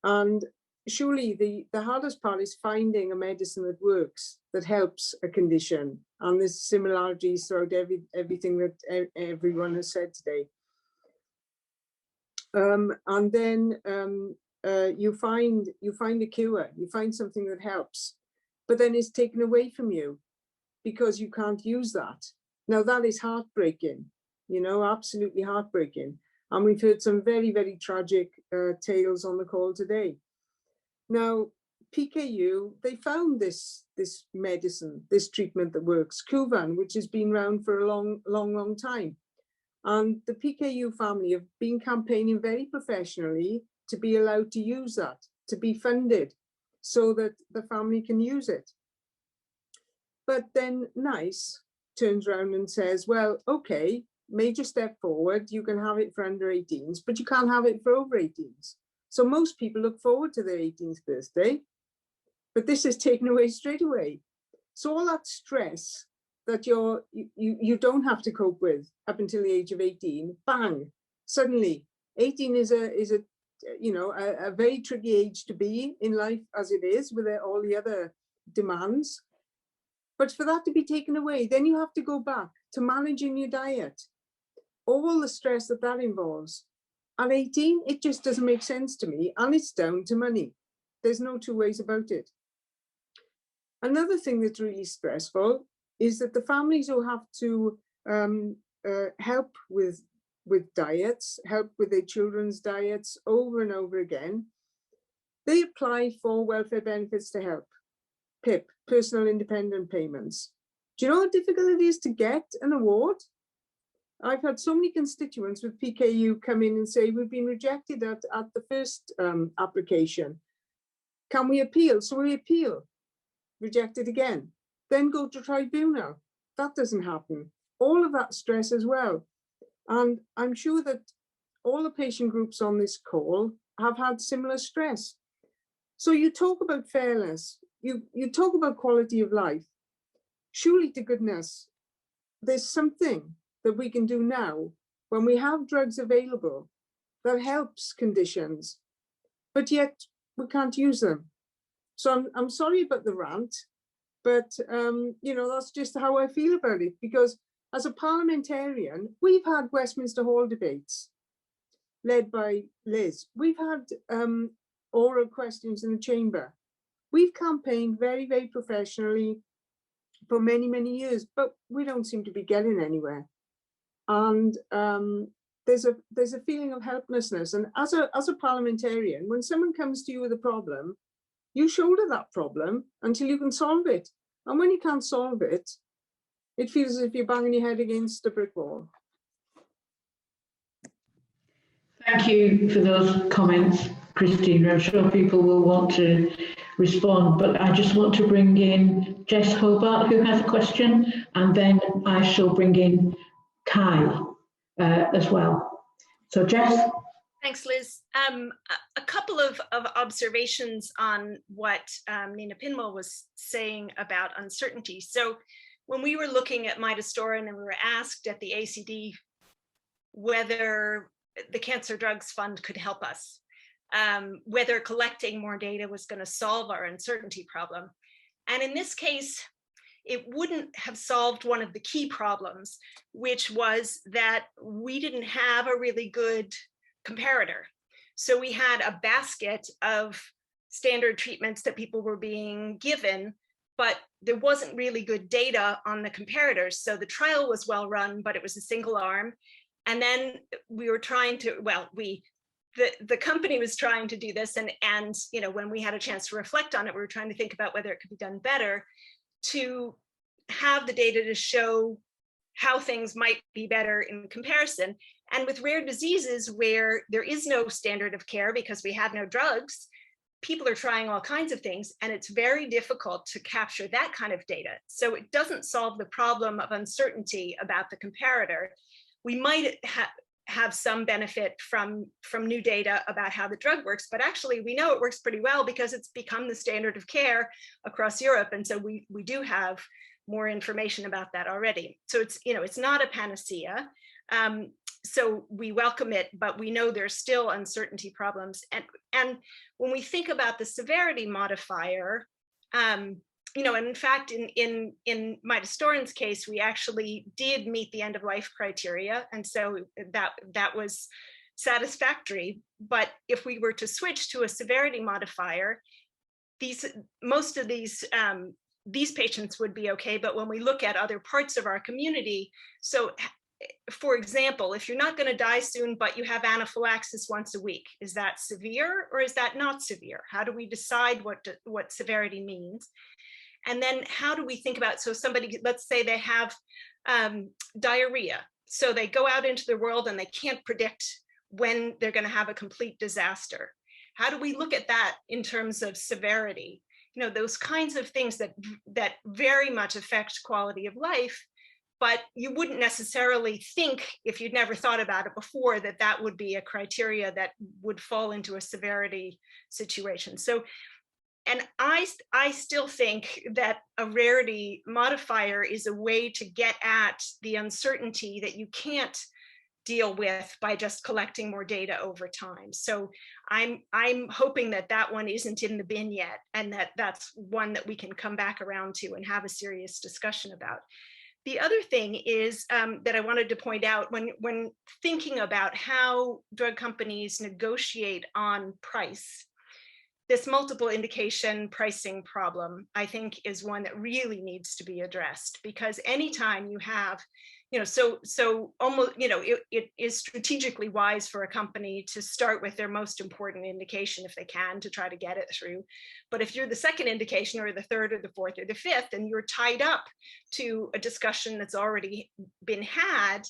And surely the hardest part is finding a medicine that works, that helps a condition. And there's similarities throughout everything that everyone has said today. And then you find a cure, you find something that helps, but then it's taken away from you because you can't use that. Now that is heartbreaking, you know, absolutely heartbreaking. And we've heard some very, very tragic tales on the call today. Now, PKU, they found this medicine, this treatment that works, Kuvan, which has been around for a long time. And the PKU family have been campaigning very professionally to be allowed to use that, to be funded so that the family can use it. But then NICE turns around and says, well, okay, major step forward, you can have it for under 18s, but you can't have it for over 18s. So most people look forward to their 18th birthday, but this is taken away straight away. So all that stress that you don't have to cope with up until the age of 18, bang, suddenly 18 is a very tricky age to be in life as it is with all the other demands. But for that to be taken away, then you have to go back to managing your diet, all the stress that involves. At 18, it just doesn't make sense to me, and it's down to money. There's no two ways about it. Another thing that's really stressful is that the families who have to help with diets, help with their children's diets over and over again, they apply for welfare benefits to help, PIP, personal independent payments. Do you know how difficult it is to get an award? I've had so many constituents with PKU come in and say, we've been rejected at the first application. Can we appeal? So we appeal, rejected again, then go to tribunal. That doesn't happen. All of that stress as well. And I'm sure that all the patient groups on this call have had similar stress. So you talk about fairness, you talk about quality of life. Surely to goodness, there's something that we can do now when we have drugs available that helps conditions, but yet we can't use them. So I'm sorry about the rant, but that's just how I feel about it, because as a parliamentarian, we've had Westminster Hall debates led by Liz. We've had oral questions in the chamber. We've campaigned very, very professionally for many, many years, but we don't seem to be getting anywhere. And there's a feeling of helplessness. And as a parliamentarian, when someone comes to you with a problem, you shoulder that problem until you can solve it. And when you can't solve it, it feels as if you're banging your head against a brick wall. Thank you for those comments, Christine. I'm sure people will want to respond, but I just want to bring in Jess Hobart, who has a question, and then I shall bring in Kai as well. So Jess. Thanks, Liz. A couple of observations on what Nina Pinwell was saying about uncertainty. So when we were looking at midostaurin and we were asked at the ACD whether the Cancer Drugs Fund could help us, whether collecting more data was going to solve our uncertainty problem. And in this case, it wouldn't have solved one of the key problems, which was that we didn't have a really good comparator. So we had a basket of standard treatments that people were being given, but there wasn't really good data on the comparators. So the trial was well run, but it was a single arm. And then we were trying to, the company was trying to do this, and when we had a chance to reflect on it, we were trying to think about whether it could be done better to have the data to show how things might be better in comparison. And with rare diseases where there is no standard of care because we have no drugs, people are trying all kinds of things, and it's very difficult to capture that kind of data. So it doesn't solve the problem of uncertainty about the comparator. We might have some benefit from new data about how the drug works, but actually we know it works pretty well because it's become the standard of care across Europe. And so we do have more information about that already. So it's not a panacea. So we welcome it, but we know there's still uncertainty problems. And when we think about the severity modifier, and in fact, in midostaurin's case, we actually did meet the end of life criteria. And so that was satisfactory. But if we were to switch to a severity modifier, most of these patients would be okay. But when we look at other parts of our community, so for example, if you're not going to die soon, but you have anaphylaxis once a week, is that severe or is that not severe? How do we decide what severity means? And then how do we think about, so somebody, let's say they have diarrhea. So they go out into the world and they can't predict when they're going to have a complete disaster. How do we look at that in terms of severity? Those kinds of things that very much affect quality of life. but you wouldn't necessarily think, if you'd never thought about it before, that that would be a criteria that would fall into a severity situation. So, and I still think that a rarity modifier is a way to get at the uncertainty that you can't deal with by just collecting more data over time. So I'm hoping that that one isn't in the bin yet, and that that's one that we can come back around to and have a serious discussion about. The other thing is that I wanted to point out, when thinking about how drug companies negotiate on price, this multiple indication pricing problem, I think, is one that really needs to be addressed, because anytime you have, so almost, it is strategically wise for a company to start with their most important indication if they can, to try to get it through. But if you're the second indication or the third or the fourth or the fifth, and you're tied up to a discussion that's already been had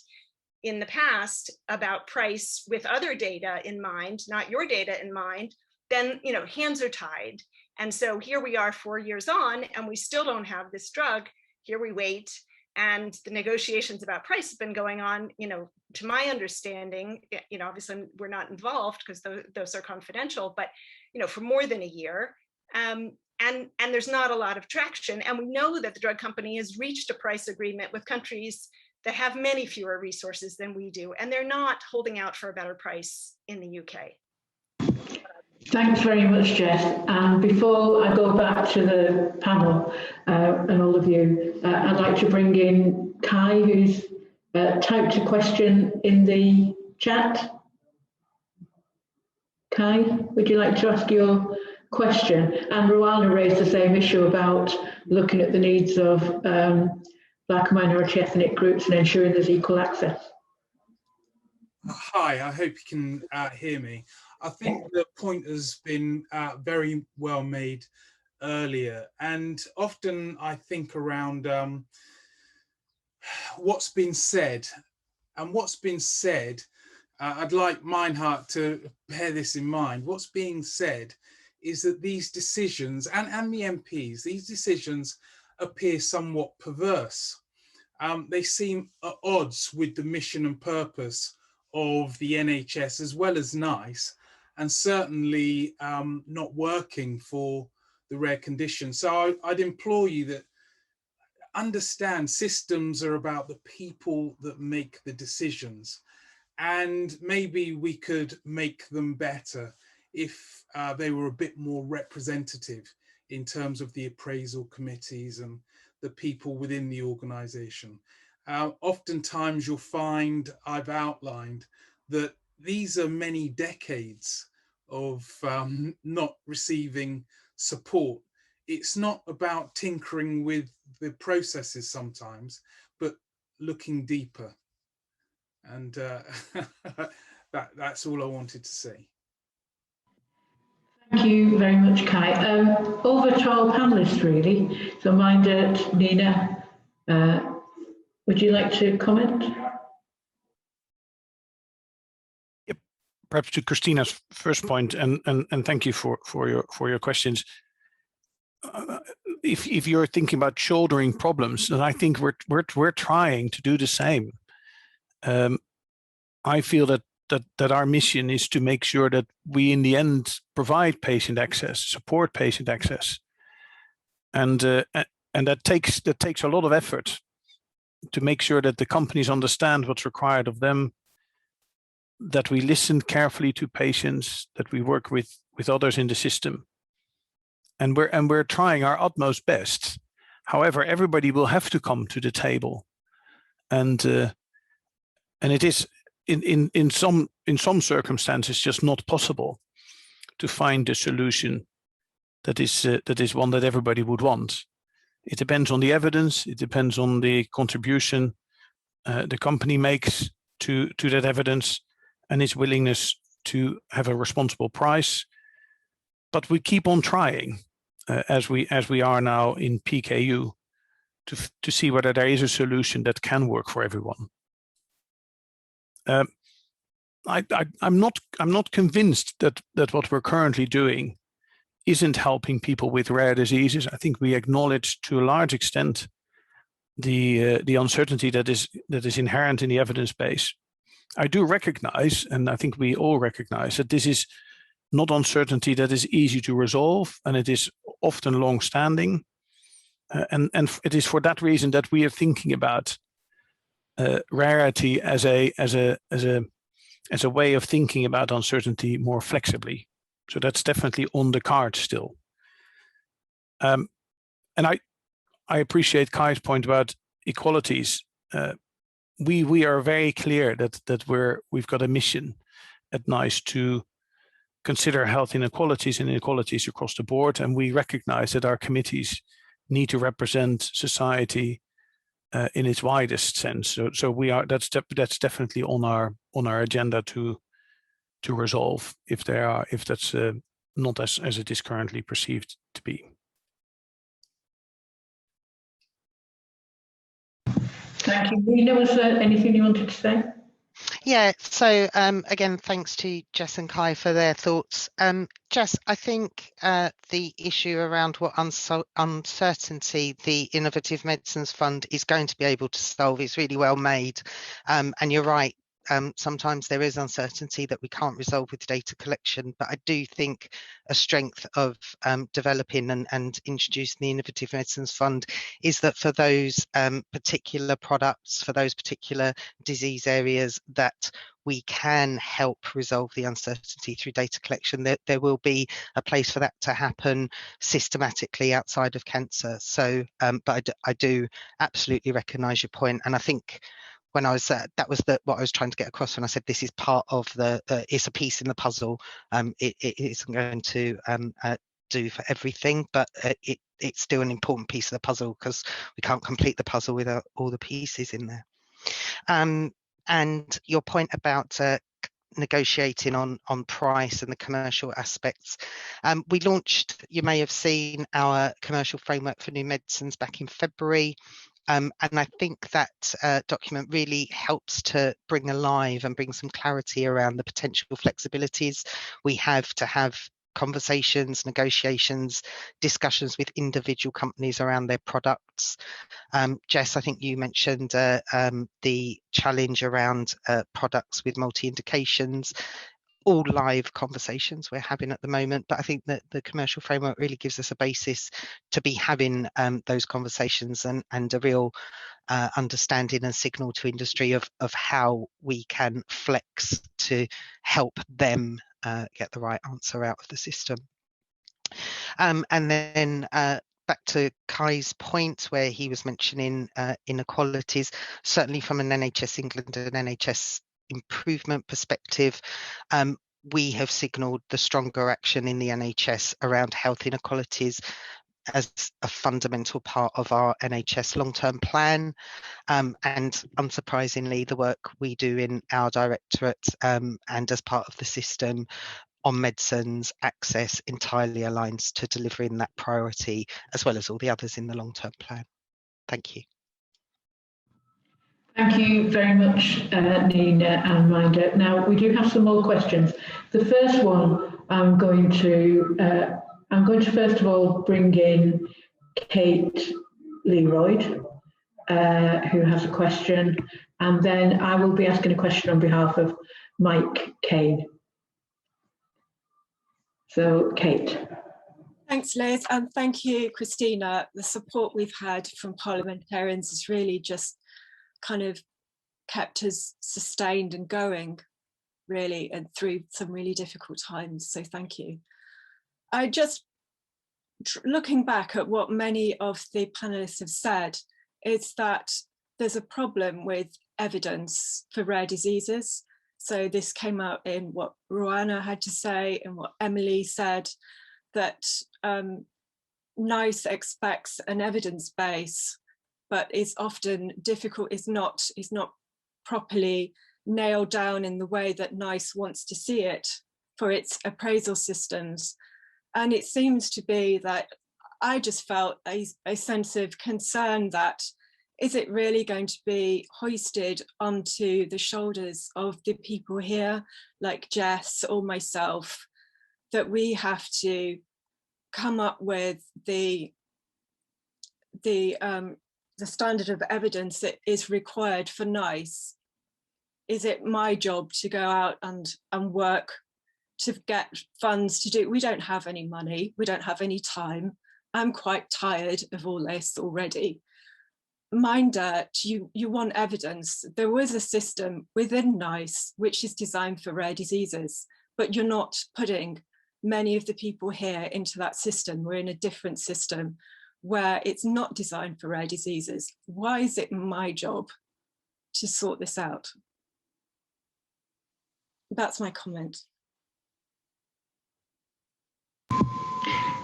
in the past about price with other data in mind, not your data in mind, then hands are tied. And so here we are 4 years on, and we still don't have this drug. Here we wait, and the negotiations about price have been going on, to my understanding, obviously we're not involved because those are confidential, but for more than a year. And there's not a lot of traction. And we know that the drug company has reached a price agreement with countries that have many fewer resources than we do, and they're not holding out for a better price in the UK. Thanks very much, Jess. And before I go back to the panel and all of you, I'd like to bring in Kai, who's typed a question in the chat. Kai, would you like to ask your question? And Rwanda raised the same issue about looking at the needs of Black and minority ethnic groups and ensuring there's equal access. Hi, I hope you can hear me. I think the point has been very well made earlier, and often I think around what's been said, and what's been said, I'd like Meinhardt to bear this in mind. What's being said is that these decisions, and the MPs, these decisions appear somewhat perverse. They seem at odds with the mission and purpose of the NHS as well as NICE, and certainly not working for the rare condition. So I'd implore you that understand systems are about the people that make the decisions, and maybe we could make them better if they were a bit more representative in terms of the appraisal committees and the people within the organisation. Oftentimes you'll find, I've outlined, that these are many decades of not receiving support. It's not about tinkering with the processes sometimes, but looking deeper. And that's all I wanted to say. Thank you very much, Kai. Over to our panellists, really. So Mindert, Nina, would you like to comment? Yep. Perhaps to Christina's first point, and thank you for your questions. If you're thinking about shouldering problems, then I think we're trying to do the same. I feel that our mission is to make sure that we, in the end, provide patient access, support patient access, and that takes a lot of effort to make sure that the companies understand what's required of them, that we listen carefully to patients, that we work with others in the system, and we're trying our utmost best. However, everybody will have to come to the table, and it is in some circumstances just not possible to find a solution that is one that everybody would want. It depends on the evidence. It depends on the contribution the company makes to that evidence and its willingness to have a responsible price. But we keep on trying, as we are now in PKU, to see whether there is a solution that can work for everyone. I'm not convinced that what we're currently doing isn't helping people with rare diseases. I think we acknowledge to a large extent the uncertainty that is inherent in the evidence base. I do recognize, and I think we all recognize, that this is not uncertainty that is easy to resolve, and it is often long-standing. And it is for that reason that we are thinking about rarity as a way of thinking about uncertainty more flexibly. So that's definitely on the card still. And I appreciate Kai's point about equalities. We are very clear that we've got a mission at NICE to consider health inequalities and inequalities across the board, and we recognize that our committees need to represent society in its widest sense. So we are that's definitely on our agenda to resolve if that's not as it is currently perceived to be. Thank you. Nina, was there anything you wanted to say? Yeah, so again, thanks to Jess and Kai for their thoughts. Jess, I think the issue around what uncertainty the Innovative Medicines Fund is going to be able to solve is really well made. And you're right, sometimes there is uncertainty that we can't resolve with data collection, but I do think a strength of developing and introducing the Innovative Medicines Fund is that for those particular products, for those particular disease areas that we can help resolve the uncertainty through data collection, there will be a place for that to happen systematically outside of cancer. So, but I do absolutely recognise your point, and I think when I was that was what I was trying to get across when I said this is part of the it's a piece in the puzzle. It isn't going to do for everything, but it's still an important piece of the puzzle because we can't complete the puzzle without all the pieces in there. And your point about negotiating on price and the commercial aspects. We launched, you may have seen, our commercial framework for new medicines back in February. And I think that document really helps to bring alive and bring some clarity around the potential flexibilities we have to have conversations, negotiations, discussions with individual companies around their products. Jess, I think you mentioned the challenge around products with multi-indications. All live conversations we're having at the moment, but I think that the commercial framework really gives us a basis to be having those conversations and a real understanding and signal to industry of how we can flex to help them get the right answer out of the system. And then back to Kai's point where he was mentioning inequalities, certainly from an NHS England and NHS improvement perspective, we have signalled the stronger action in the NHS around health inequalities as a fundamental part of our NHS long-term plan, and unsurprisingly the work we do in our directorate and as part of the system on medicines access entirely aligns to delivering that priority as well as all the others in the long-term plan. Thank you. Thank you very much, Nina and Minder. Now, we do have some more questions. The first one, I'm going to first of all bring in Kate Leroyd, who has a question, and then I will be asking a question on behalf of Mike Kane. So, Kate. Thanks, Liz, and thank you, Christina. The support we've had from parliamentarians has really just kind of kept us sustained and going, really, and through some really difficult times. So thank you. I just, looking back at what many of the panelists have said, is that there's a problem with evidence for rare diseases. So this came out in what Roanna had to say and what Emily said, that NICE expects an evidence base, but it's often difficult, is not properly nailed down in the way that NICE wants to see it for its appraisal systems. And it seems to be that I just felt a sense of concern that, is it really going to be hoisted onto the shoulders of the people here, like Jess or myself, that we have to come up with the the standard of evidence that is required for NICE? Is it my job to go out and work to get funds to do? We don't have any money, we don't have any time. I'm quite tired of all this already. Mindert, you want evidence. There was a system within NICE which is designed for rare diseases, but you're not putting many of the people here into that system. We're in a different system where it's not designed for rare diseases. Why is it my job to sort this out? That's my comment.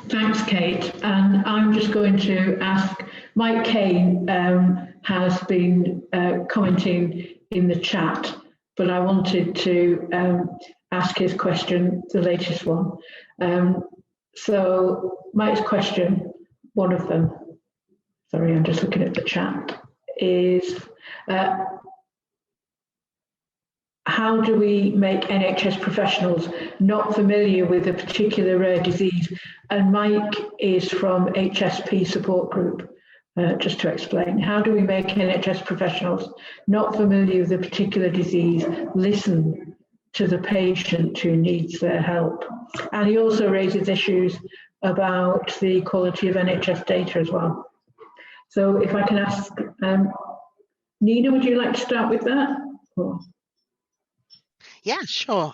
Thanks, Kate. And I'm just going to ask, Mike Kane has been commenting in the chat, but I wanted to ask his question, the latest one. So Mike's question, one of them, sorry, I'm just looking at the chat, is how do we make NHS professionals not familiar with a particular rare disease? And Mike is from HSP support group, just to explain. How do we make NHS professionals not familiar with a particular disease, listen to the patient who needs their help? And he also raises issues about the quality of NHS data as well. So if I can ask, Nina, would you like to start with that? Or? Yeah, sure.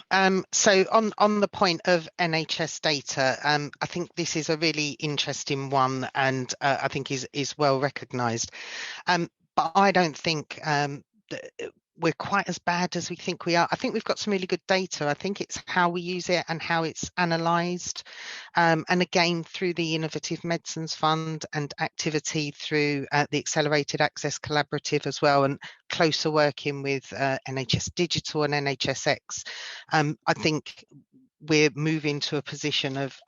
So on the point of NHS data, I think this is a really interesting one, and I think is well recognised. But I don't think we're quite as bad as we think we are. I think we've got some really good data. I think it's how we use it and how it's analysed. And again, through the Innovative Medicines Fund and activity through the Accelerated Access Collaborative as well, and closer working with NHS Digital and NHSX, I think we're moving to a position of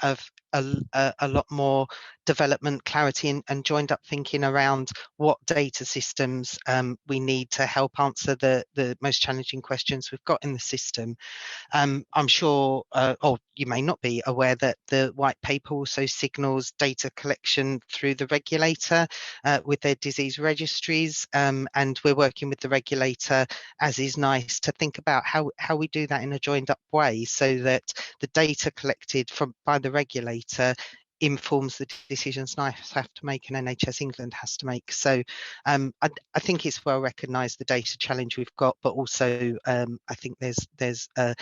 a lot more development, clarity, and joined up thinking around what data systems we need to help answer the most challenging questions we've got in the system. I'm sure, or you may not be aware, that the white paper also signals data collection through the regulator with their disease registries, and we're working with the regulator, as is NICE, to think about how we do that in a joined up way, so that the data collected by the regulator informs the decisions NICE have to make and NHS England has to make. So I think it's well recognised, the data challenge we've got, but also I think there's a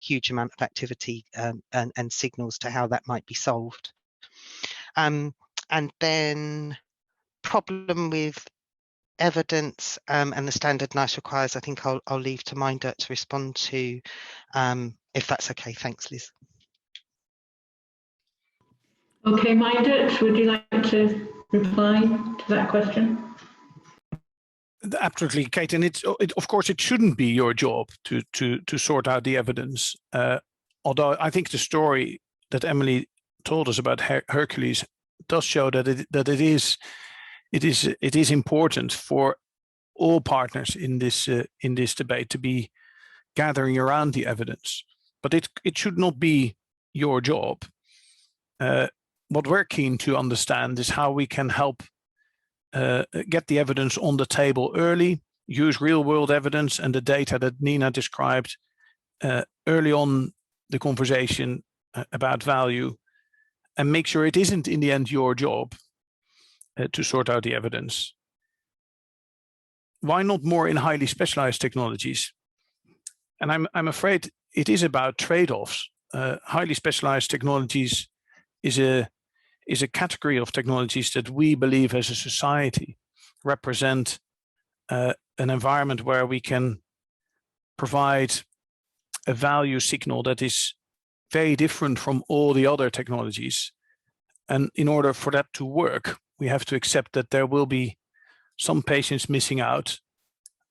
huge amount of activity and signals to how that might be solved. And then problem with evidence and the standard NICE requires, I think I'll leave to Mindert to respond to, if that's okay. Thanks, Liz. Okay, Mindert, would you like to reply to that question? Absolutely, Kate, and of course it shouldn't be your job to sort out the evidence. Although I think the story that Emily told us about Hercules does show that it is important for all partners in this debate to be gathering around the evidence, but it should not be your job. What we're keen to understand is how we can help get the evidence on the table early, use real-world evidence and the data that Nina described early on the conversation about value, and make sure it isn't in the end your job to sort out the evidence. Why not more in highly specialized technologies? And I'm afraid it is about trade-offs. Highly specialized technologies is a category of technologies that we believe as a society represent an environment where we can provide a value signal that is very different from all the other technologies. And in order for that to work, we have to accept that there will be some patients missing out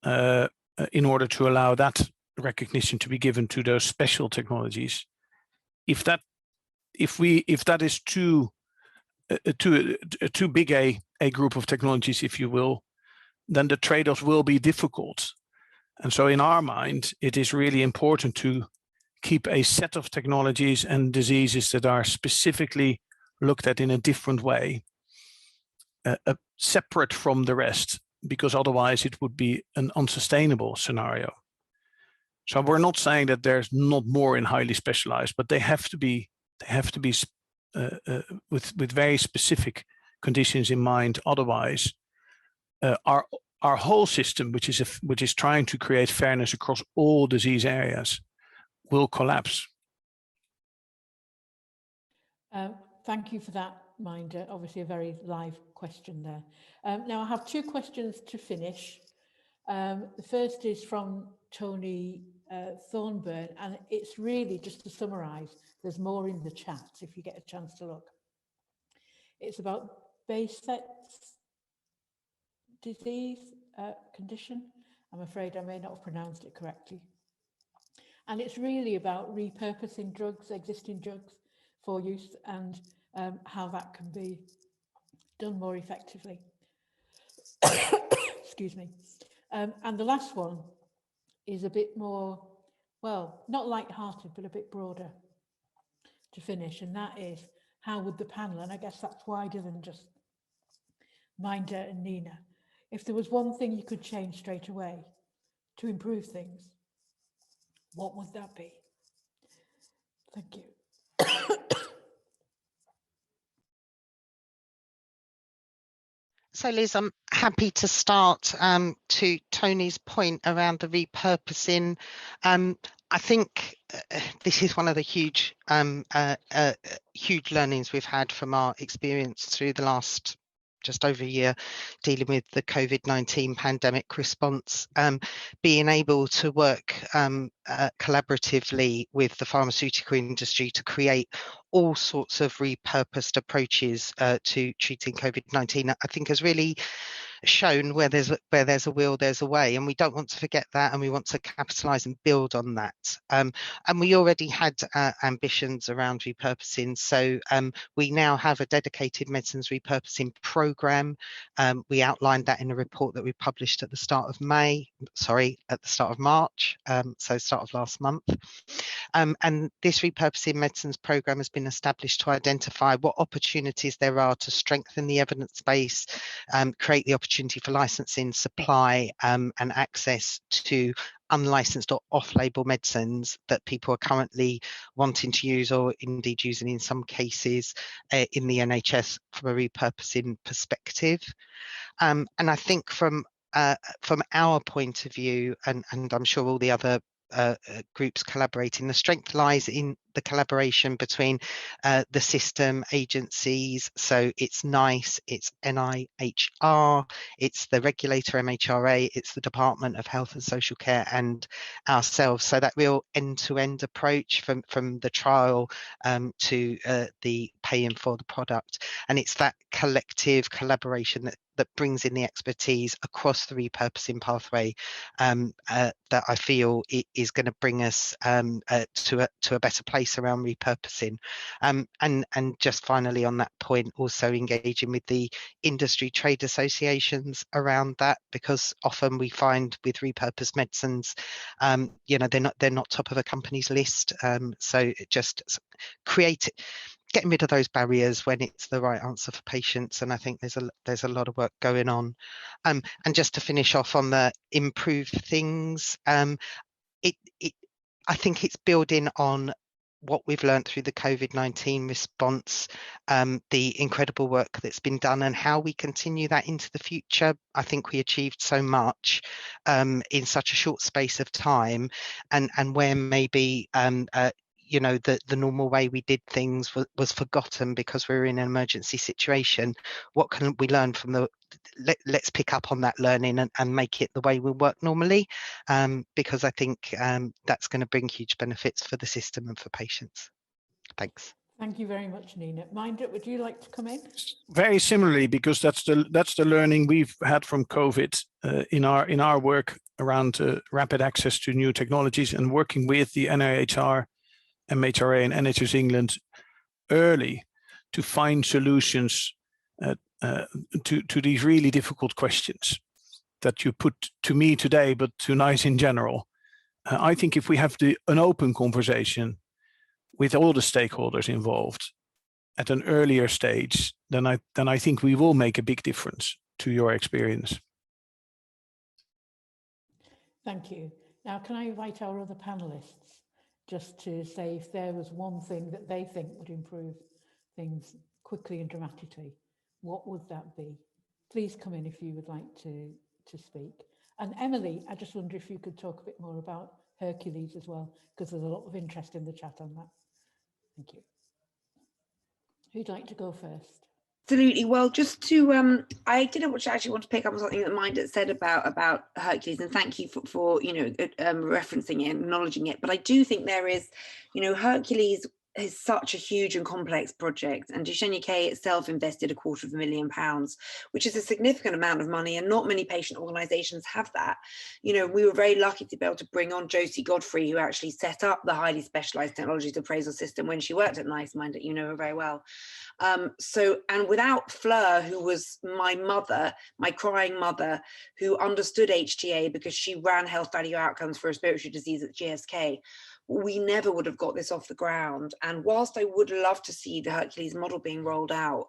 in order to allow that recognition to be given to those special technologies. If that is too big a group of technologies, if you will, then the trade-offs will be difficult. And so in our mind, it is really important to keep a set of technologies and diseases that are specifically looked at in a different way, separate from the rest, because otherwise it would be an unsustainable scenario. So we're not saying that there's not more in highly specialized, but they have to be with very specific conditions in mind. Otherwise, our whole system, which is trying to create fairness across all disease areas, will collapse. Thank you for that, Minder. Obviously a very live question there. Now I have 2 questions to finish. The first is from Tony Thornburn, and it's really just to summarise. There's more in the chat if you get a chance to look. It's about Behçet's disease condition. I'm afraid I may not have pronounced it correctly. And it's really about repurposing drugs, existing drugs, for use, and how that can be done more effectively. Excuse me. And the last one is a bit more, well, not light-hearted, but a bit broader to finish, and that is, how would the panel, and I guess that's wider than just Minder and Nina, if there was one thing you could change straight away to improve things, what would that be? Thank you. So Liz, I'm happy to start to Tony's point around the repurposing. I think this is one of the huge learnings we've had from our experience through the last just over a year dealing with the COVID-19 pandemic response, being able to work collaboratively with the pharmaceutical industry to create all sorts of repurposed approaches to treating COVID-19, I think has really shown where there's a will, there's a way, and we don't want to forget that, and we want to capitalise and build on that. And we already had ambitions around repurposing, so we now have a dedicated medicines repurposing programme. We outlined that in a report that we published at the start of March, so start of last month. And this repurposing medicines programme has been established to identify what opportunities there are to strengthen the evidence base, create the opportunity for licensing, supply and access to unlicensed or off-label medicines that people are currently wanting to use, or indeed using in some cases in the NHS from a repurposing perspective. And I think from our point of view, and I'm sure all the other groups collaborating, the strength lies in the collaboration between the system agencies. So it's NICE, it's NIHR, it's the regulator MHRA, it's the Department of Health and Social Care, and ourselves. So that real end-to-end approach from the trial to the paying for the product, and it's that collective collaboration that brings in the expertise across the repurposing pathway that I feel is going to bring us to a better place around repurposing. And just finally on that point, also engaging with the industry trade associations around that, because often we find with repurposed medicines, they're not top of a company's list. So just getting rid of those barriers when it's the right answer for patients, and I think there's a lot of work going on. And just to finish off on the improve things, I think it's building on what we've learned through the COVID-19 response, the incredible work that's been done, and how we continue that into the future. I think we achieved so much in such a short space of time, and where maybe the normal way we did things was forgotten because we were in an emergency situation. What can we learn from let's pick up on that learning and make it the way we work normally, because I think that's going to bring huge benefits for the system and for patients. Thanks. Thank you very much, Nina. Minder, would you like to come in? Very similarly, because that's the learning we've had from COVID in our work around rapid access to new technologies, and working with the NIHR, MHRA and NHS England early to find solutions to these really difficult questions that you put to me today, but to NICE in general. I think if we have an open conversation with all the stakeholders involved at an earlier stage, then I think we will make a big difference. to your experience. Thank you. Now, can I invite our other panelists just to say if there was one thing that they think would improve things quickly and dramatically, what would that be? Please come in if you would like to speak. And Emily, I just wonder if you could talk a bit more about Hercules as well, because there's a lot of interest in the chat on that. Thank you. Who'd like to go first? Absolutely. Well, just to I did actually want to pick up on something that Mindit said about Hercules, and thank you for referencing it and acknowledging it. But I do think there is, Hercules is such a huge and complex project, and Duchenne UK itself invested £250,000, which is a significant amount of money, and not many patient organisations have that. We were very lucky to be able to bring on Josie Godfrey, who actually set up the highly specialised technologies appraisal system when she worked at NICE. Mindit, you know her very well. And without Fleur, who was my mother, my crying mother, who understood HTA because she ran health value outcomes for respiratory disease at GSK, we never would have got this off the ground. And whilst I would love to see the Hercules model being rolled out,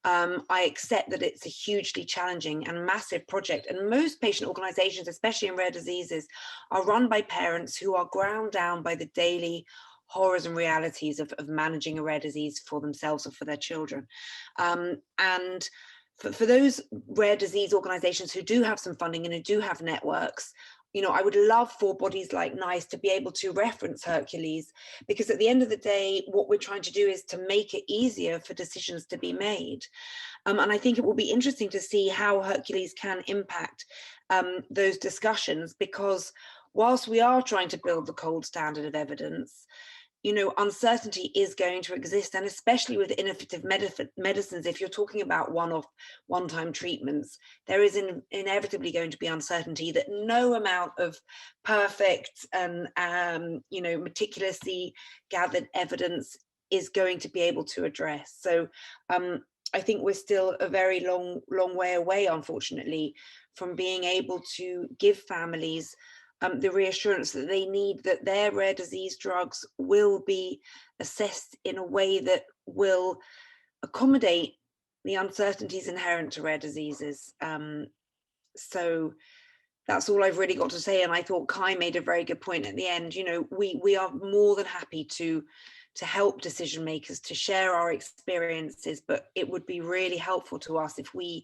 I accept that it's a hugely challenging and massive project. And most patient organizations, especially in rare diseases, are run by parents who are ground down by the daily horrors and realities of managing a rare disease for themselves or for their children. And for those rare disease organizations who do have some funding and who do have networks, I would love for bodies like NICE to be able to reference Hercules, because at the end of the day, what we're trying to do is to make it easier for decisions to be made. And I think it will be interesting to see how Hercules can impact those discussions, because whilst we are trying to build the gold standard of evidence, uncertainty is going to exist, and especially with innovative medicines, if you're talking about one-time treatments, there is inevitably going to be uncertainty that no amount of perfect and meticulously gathered evidence is going to be able to address. So I think we're still a very long way away, unfortunately, from being able to give families the reassurance that they need, that their rare disease drugs will be assessed in a way that will accommodate the uncertainties inherent to rare diseases. So that's all I've really got to say. And I thought Kai made a very good point at the end. We are more than happy to help decision makers to share our experiences, but it would be really helpful to us if we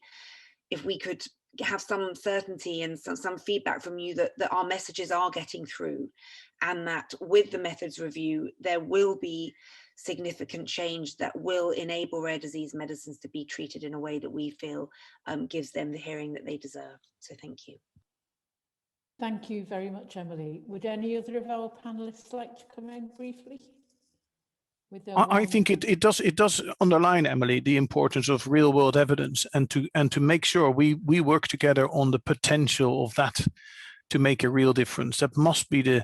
could have some certainty and some feedback from you that our messages are getting through, and that with the methods review there will be significant change that will enable rare disease medicines to be treated in a way that we feel gives them the hearing that they deserve. So thank you. Thank you very much, Emily. Would any other of our panelists like to come in briefly? I think it does underline, Emily, the importance of real world evidence, and to make sure we work together on the potential of that to make a real difference. That must be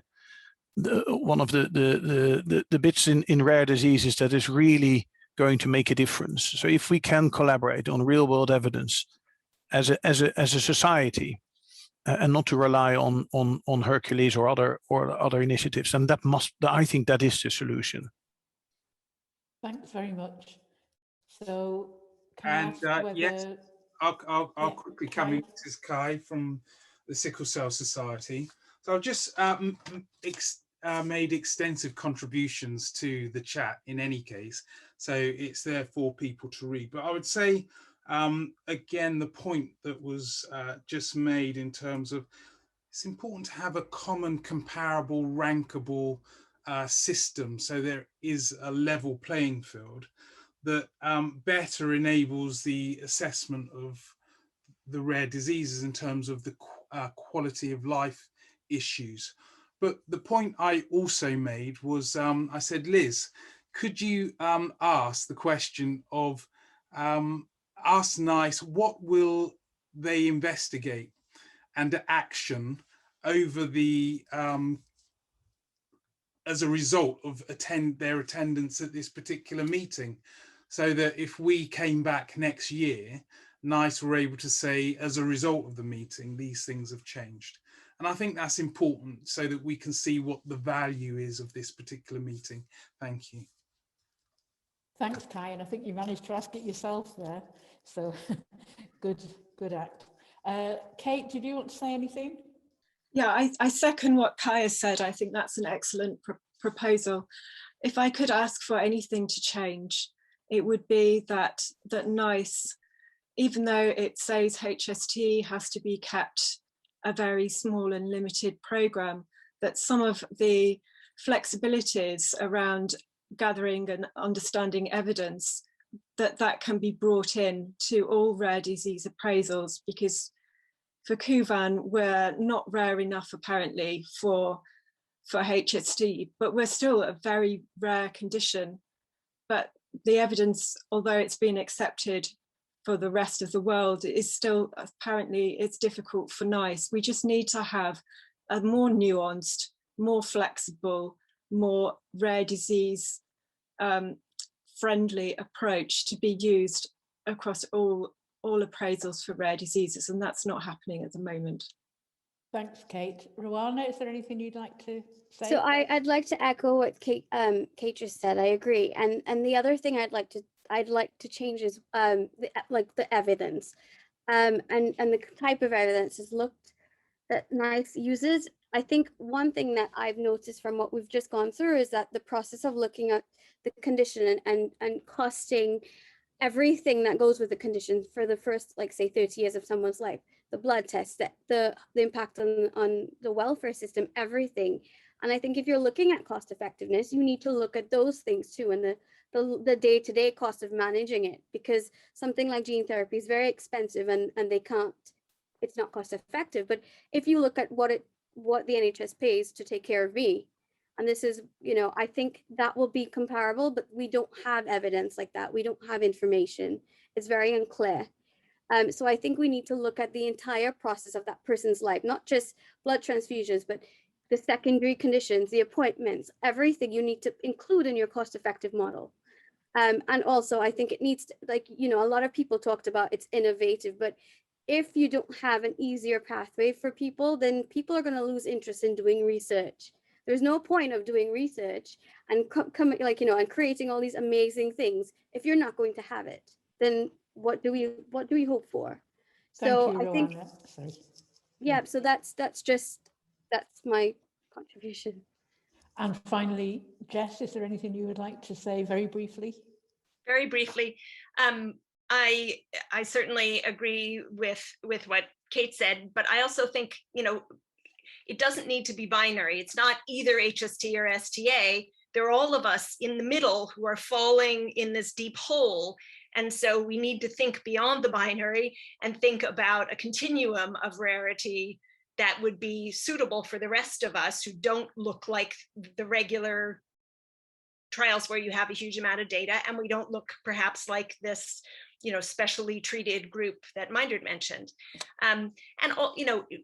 one of the bits in rare diseases that is really going to make a difference. So if we can collaborate on real world evidence as a society, and not to rely on Hercules or other initiatives, and I think that is the solution. Thanks very much. So, yes, I'll quickly come in. This is Kai from the Sickle Cell Society. So I've just made extensive contributions to the chat in any case, so it's there for people to read. But I would say, again, the point that was just made in terms of it's important to have a common, comparable, rankable system, so there is a level playing field that better enables the assessment of the rare diseases in terms of the quality of life issues. But the point I also made was, I said, Liz, could you ask the question of, ask NICE, what will they investigate and action over the as a result of their attendance at this particular meeting, so that if we came back next year, NICE were able to say, as a result of the meeting, these things have changed. And I think that's important so that we can see what the value is of this particular meeting. Thank you. Thanks, Kai, and I think you managed to ask it yourself there. So good act. Kate, did you want to say anything? Yeah, I second what Kai has said. I think that's an excellent proposal. If I could ask for anything to change, it would be that NICE, even though it says HST has to be kept a very small and limited program, that some of the flexibilities around gathering and understanding evidence, that can be brought in to all rare disease appraisals, because for Kuvan, we're not rare enough apparently for HST, but we're still a very rare condition. But the evidence, although it's been accepted for the rest of the world, is still, apparently it's difficult for NICE. We just need to have a more nuanced, more flexible, more rare disease friendly approach to be used across all appraisals for rare diseases, and that's not happening at the moment. Thanks, Kate. Rowana, is there anything you'd like to say? So I'd like to echo what Kate just said. I agree. And the other thing I'd like to change is the evidence, and the type of evidence is looked that NICE uses. I think one thing that I've noticed from what we've just gone through is that the process of looking at the condition and costing everything that goes with the condition for the first, like, say, 30 years of someone's life, the blood tests, the impact on the welfare system, everything. And I think if you're looking at cost effectiveness, you need to look at those things too, and the day-to-day cost of managing it, because something like gene therapy is very expensive and it's not cost effective. But if you look at what the NHS pays to take care of me, and this is, I think that will be comparable, but we don't have evidence like that. We don't have information. It's very unclear. So I think we need to look at the entire process of that person's life, not just blood transfusions, but the secondary conditions, the appointments, everything you need to include in your cost-effective model. And also, I think it needs to, a lot of people talked about it's innovative, but if you don't have an easier pathway for people, then people are going to lose interest in doing research. There's no point of doing research and and creating all these amazing things if you're not going to have it. Then what do we hope for? So I think, yeah. So that's my contribution. And finally, Jess, is there anything you would like to say very briefly? Very briefly, I certainly agree with what Kate said, but I also think, it doesn't need to be binary. It's not either HST or STA. There are all of us in the middle who are falling in this deep hole. And so we need to think beyond the binary and think about a continuum of rarity that would be suitable for the rest of us who don't look like the regular trials where you have a huge amount of data, and we don't look perhaps like this specially treated group that Mindred mentioned. And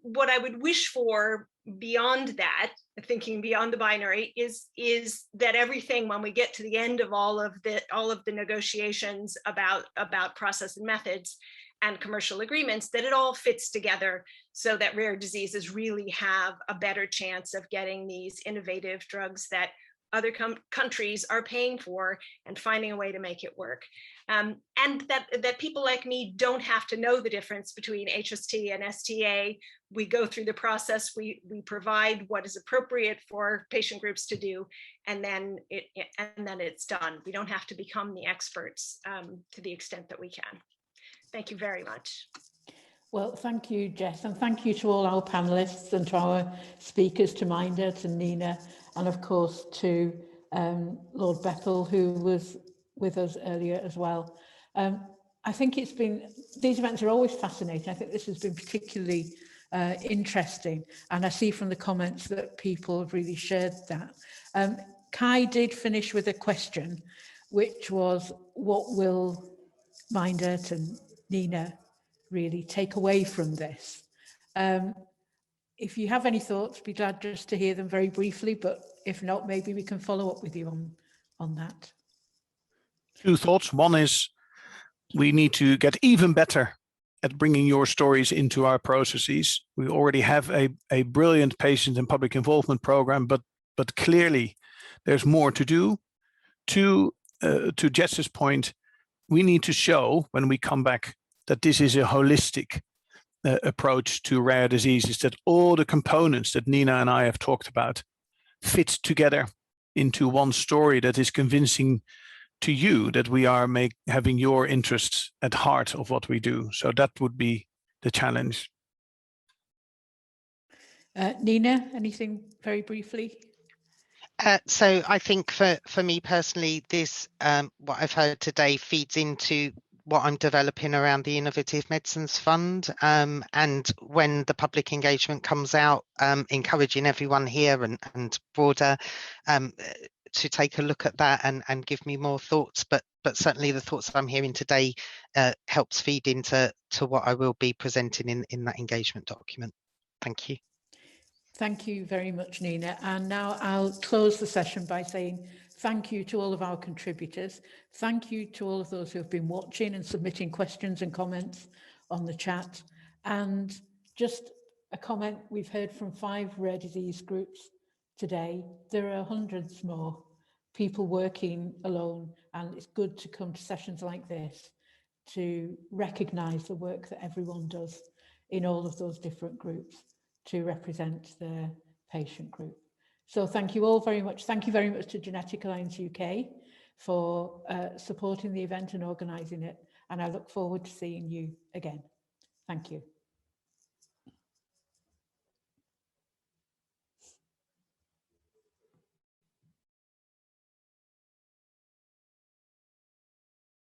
what I would wish for beyond that, thinking beyond the binary, is that everything, when we get to the end of all of the negotiations about process and methods and commercial agreements, that it all fits together so that rare diseases really have a better chance of getting these innovative drugs that other countries are paying for and finding a way to make it work. And that people like me don't have to know the difference between HST and STA. We go through the process, we provide what is appropriate for patient groups to do, and then it's done. We don't have to become the experts to the extent that we can. Thank you very much. Well, thank you, Jess, and thank you to all our panelists and to our speakers, to Minder, to Nina, and of course to Lord Bethel, who was with us earlier as well. I think these events are always fascinating. I think this has been particularly interesting, and I see from the comments that people have really shared that. Kai did finish with a question, which was, what will Minder and Nina really take away from this? If you have any thoughts, be glad just to hear them very briefly, but if not, maybe we can follow up with you on that. Two thoughts. One is we need to get even better at bringing your stories into our processes. We already have a brilliant patient and public involvement program, but clearly there's more to do. Two, to Jess's point, we need to show when we come back that this is a holistic approach to rare diseases, that all the components that Nina and I have talked about fit together into one story that is convincing to you that we are having your interests at heart of what we do. So that would be the challenge. Nina, anything very briefly? So I think for me personally, this what I've heard today feeds into what I'm developing around the Innovative Medicines Fund, and when the public engagement comes out, encouraging everyone here and broader to take a look at that and give me more thoughts, but certainly the thoughts I'm hearing today helps feed into what I will be presenting in that engagement document. Thank you. Thank you very much, Nina. And now I'll close the session by saying thank you to all of our contributors. Thank you to all of those who have been watching and submitting questions and comments on the chat. And just a comment, we've heard from 5 rare disease groups today. There are hundreds more people working alone, and it's good to come to sessions like this to recognise the work that everyone does in all of those different groups to represent the patient group. So thank you all very much. Thank you very much to Genetic Alliance UK for supporting the event and organising it. And I look forward to seeing you again. Thank you.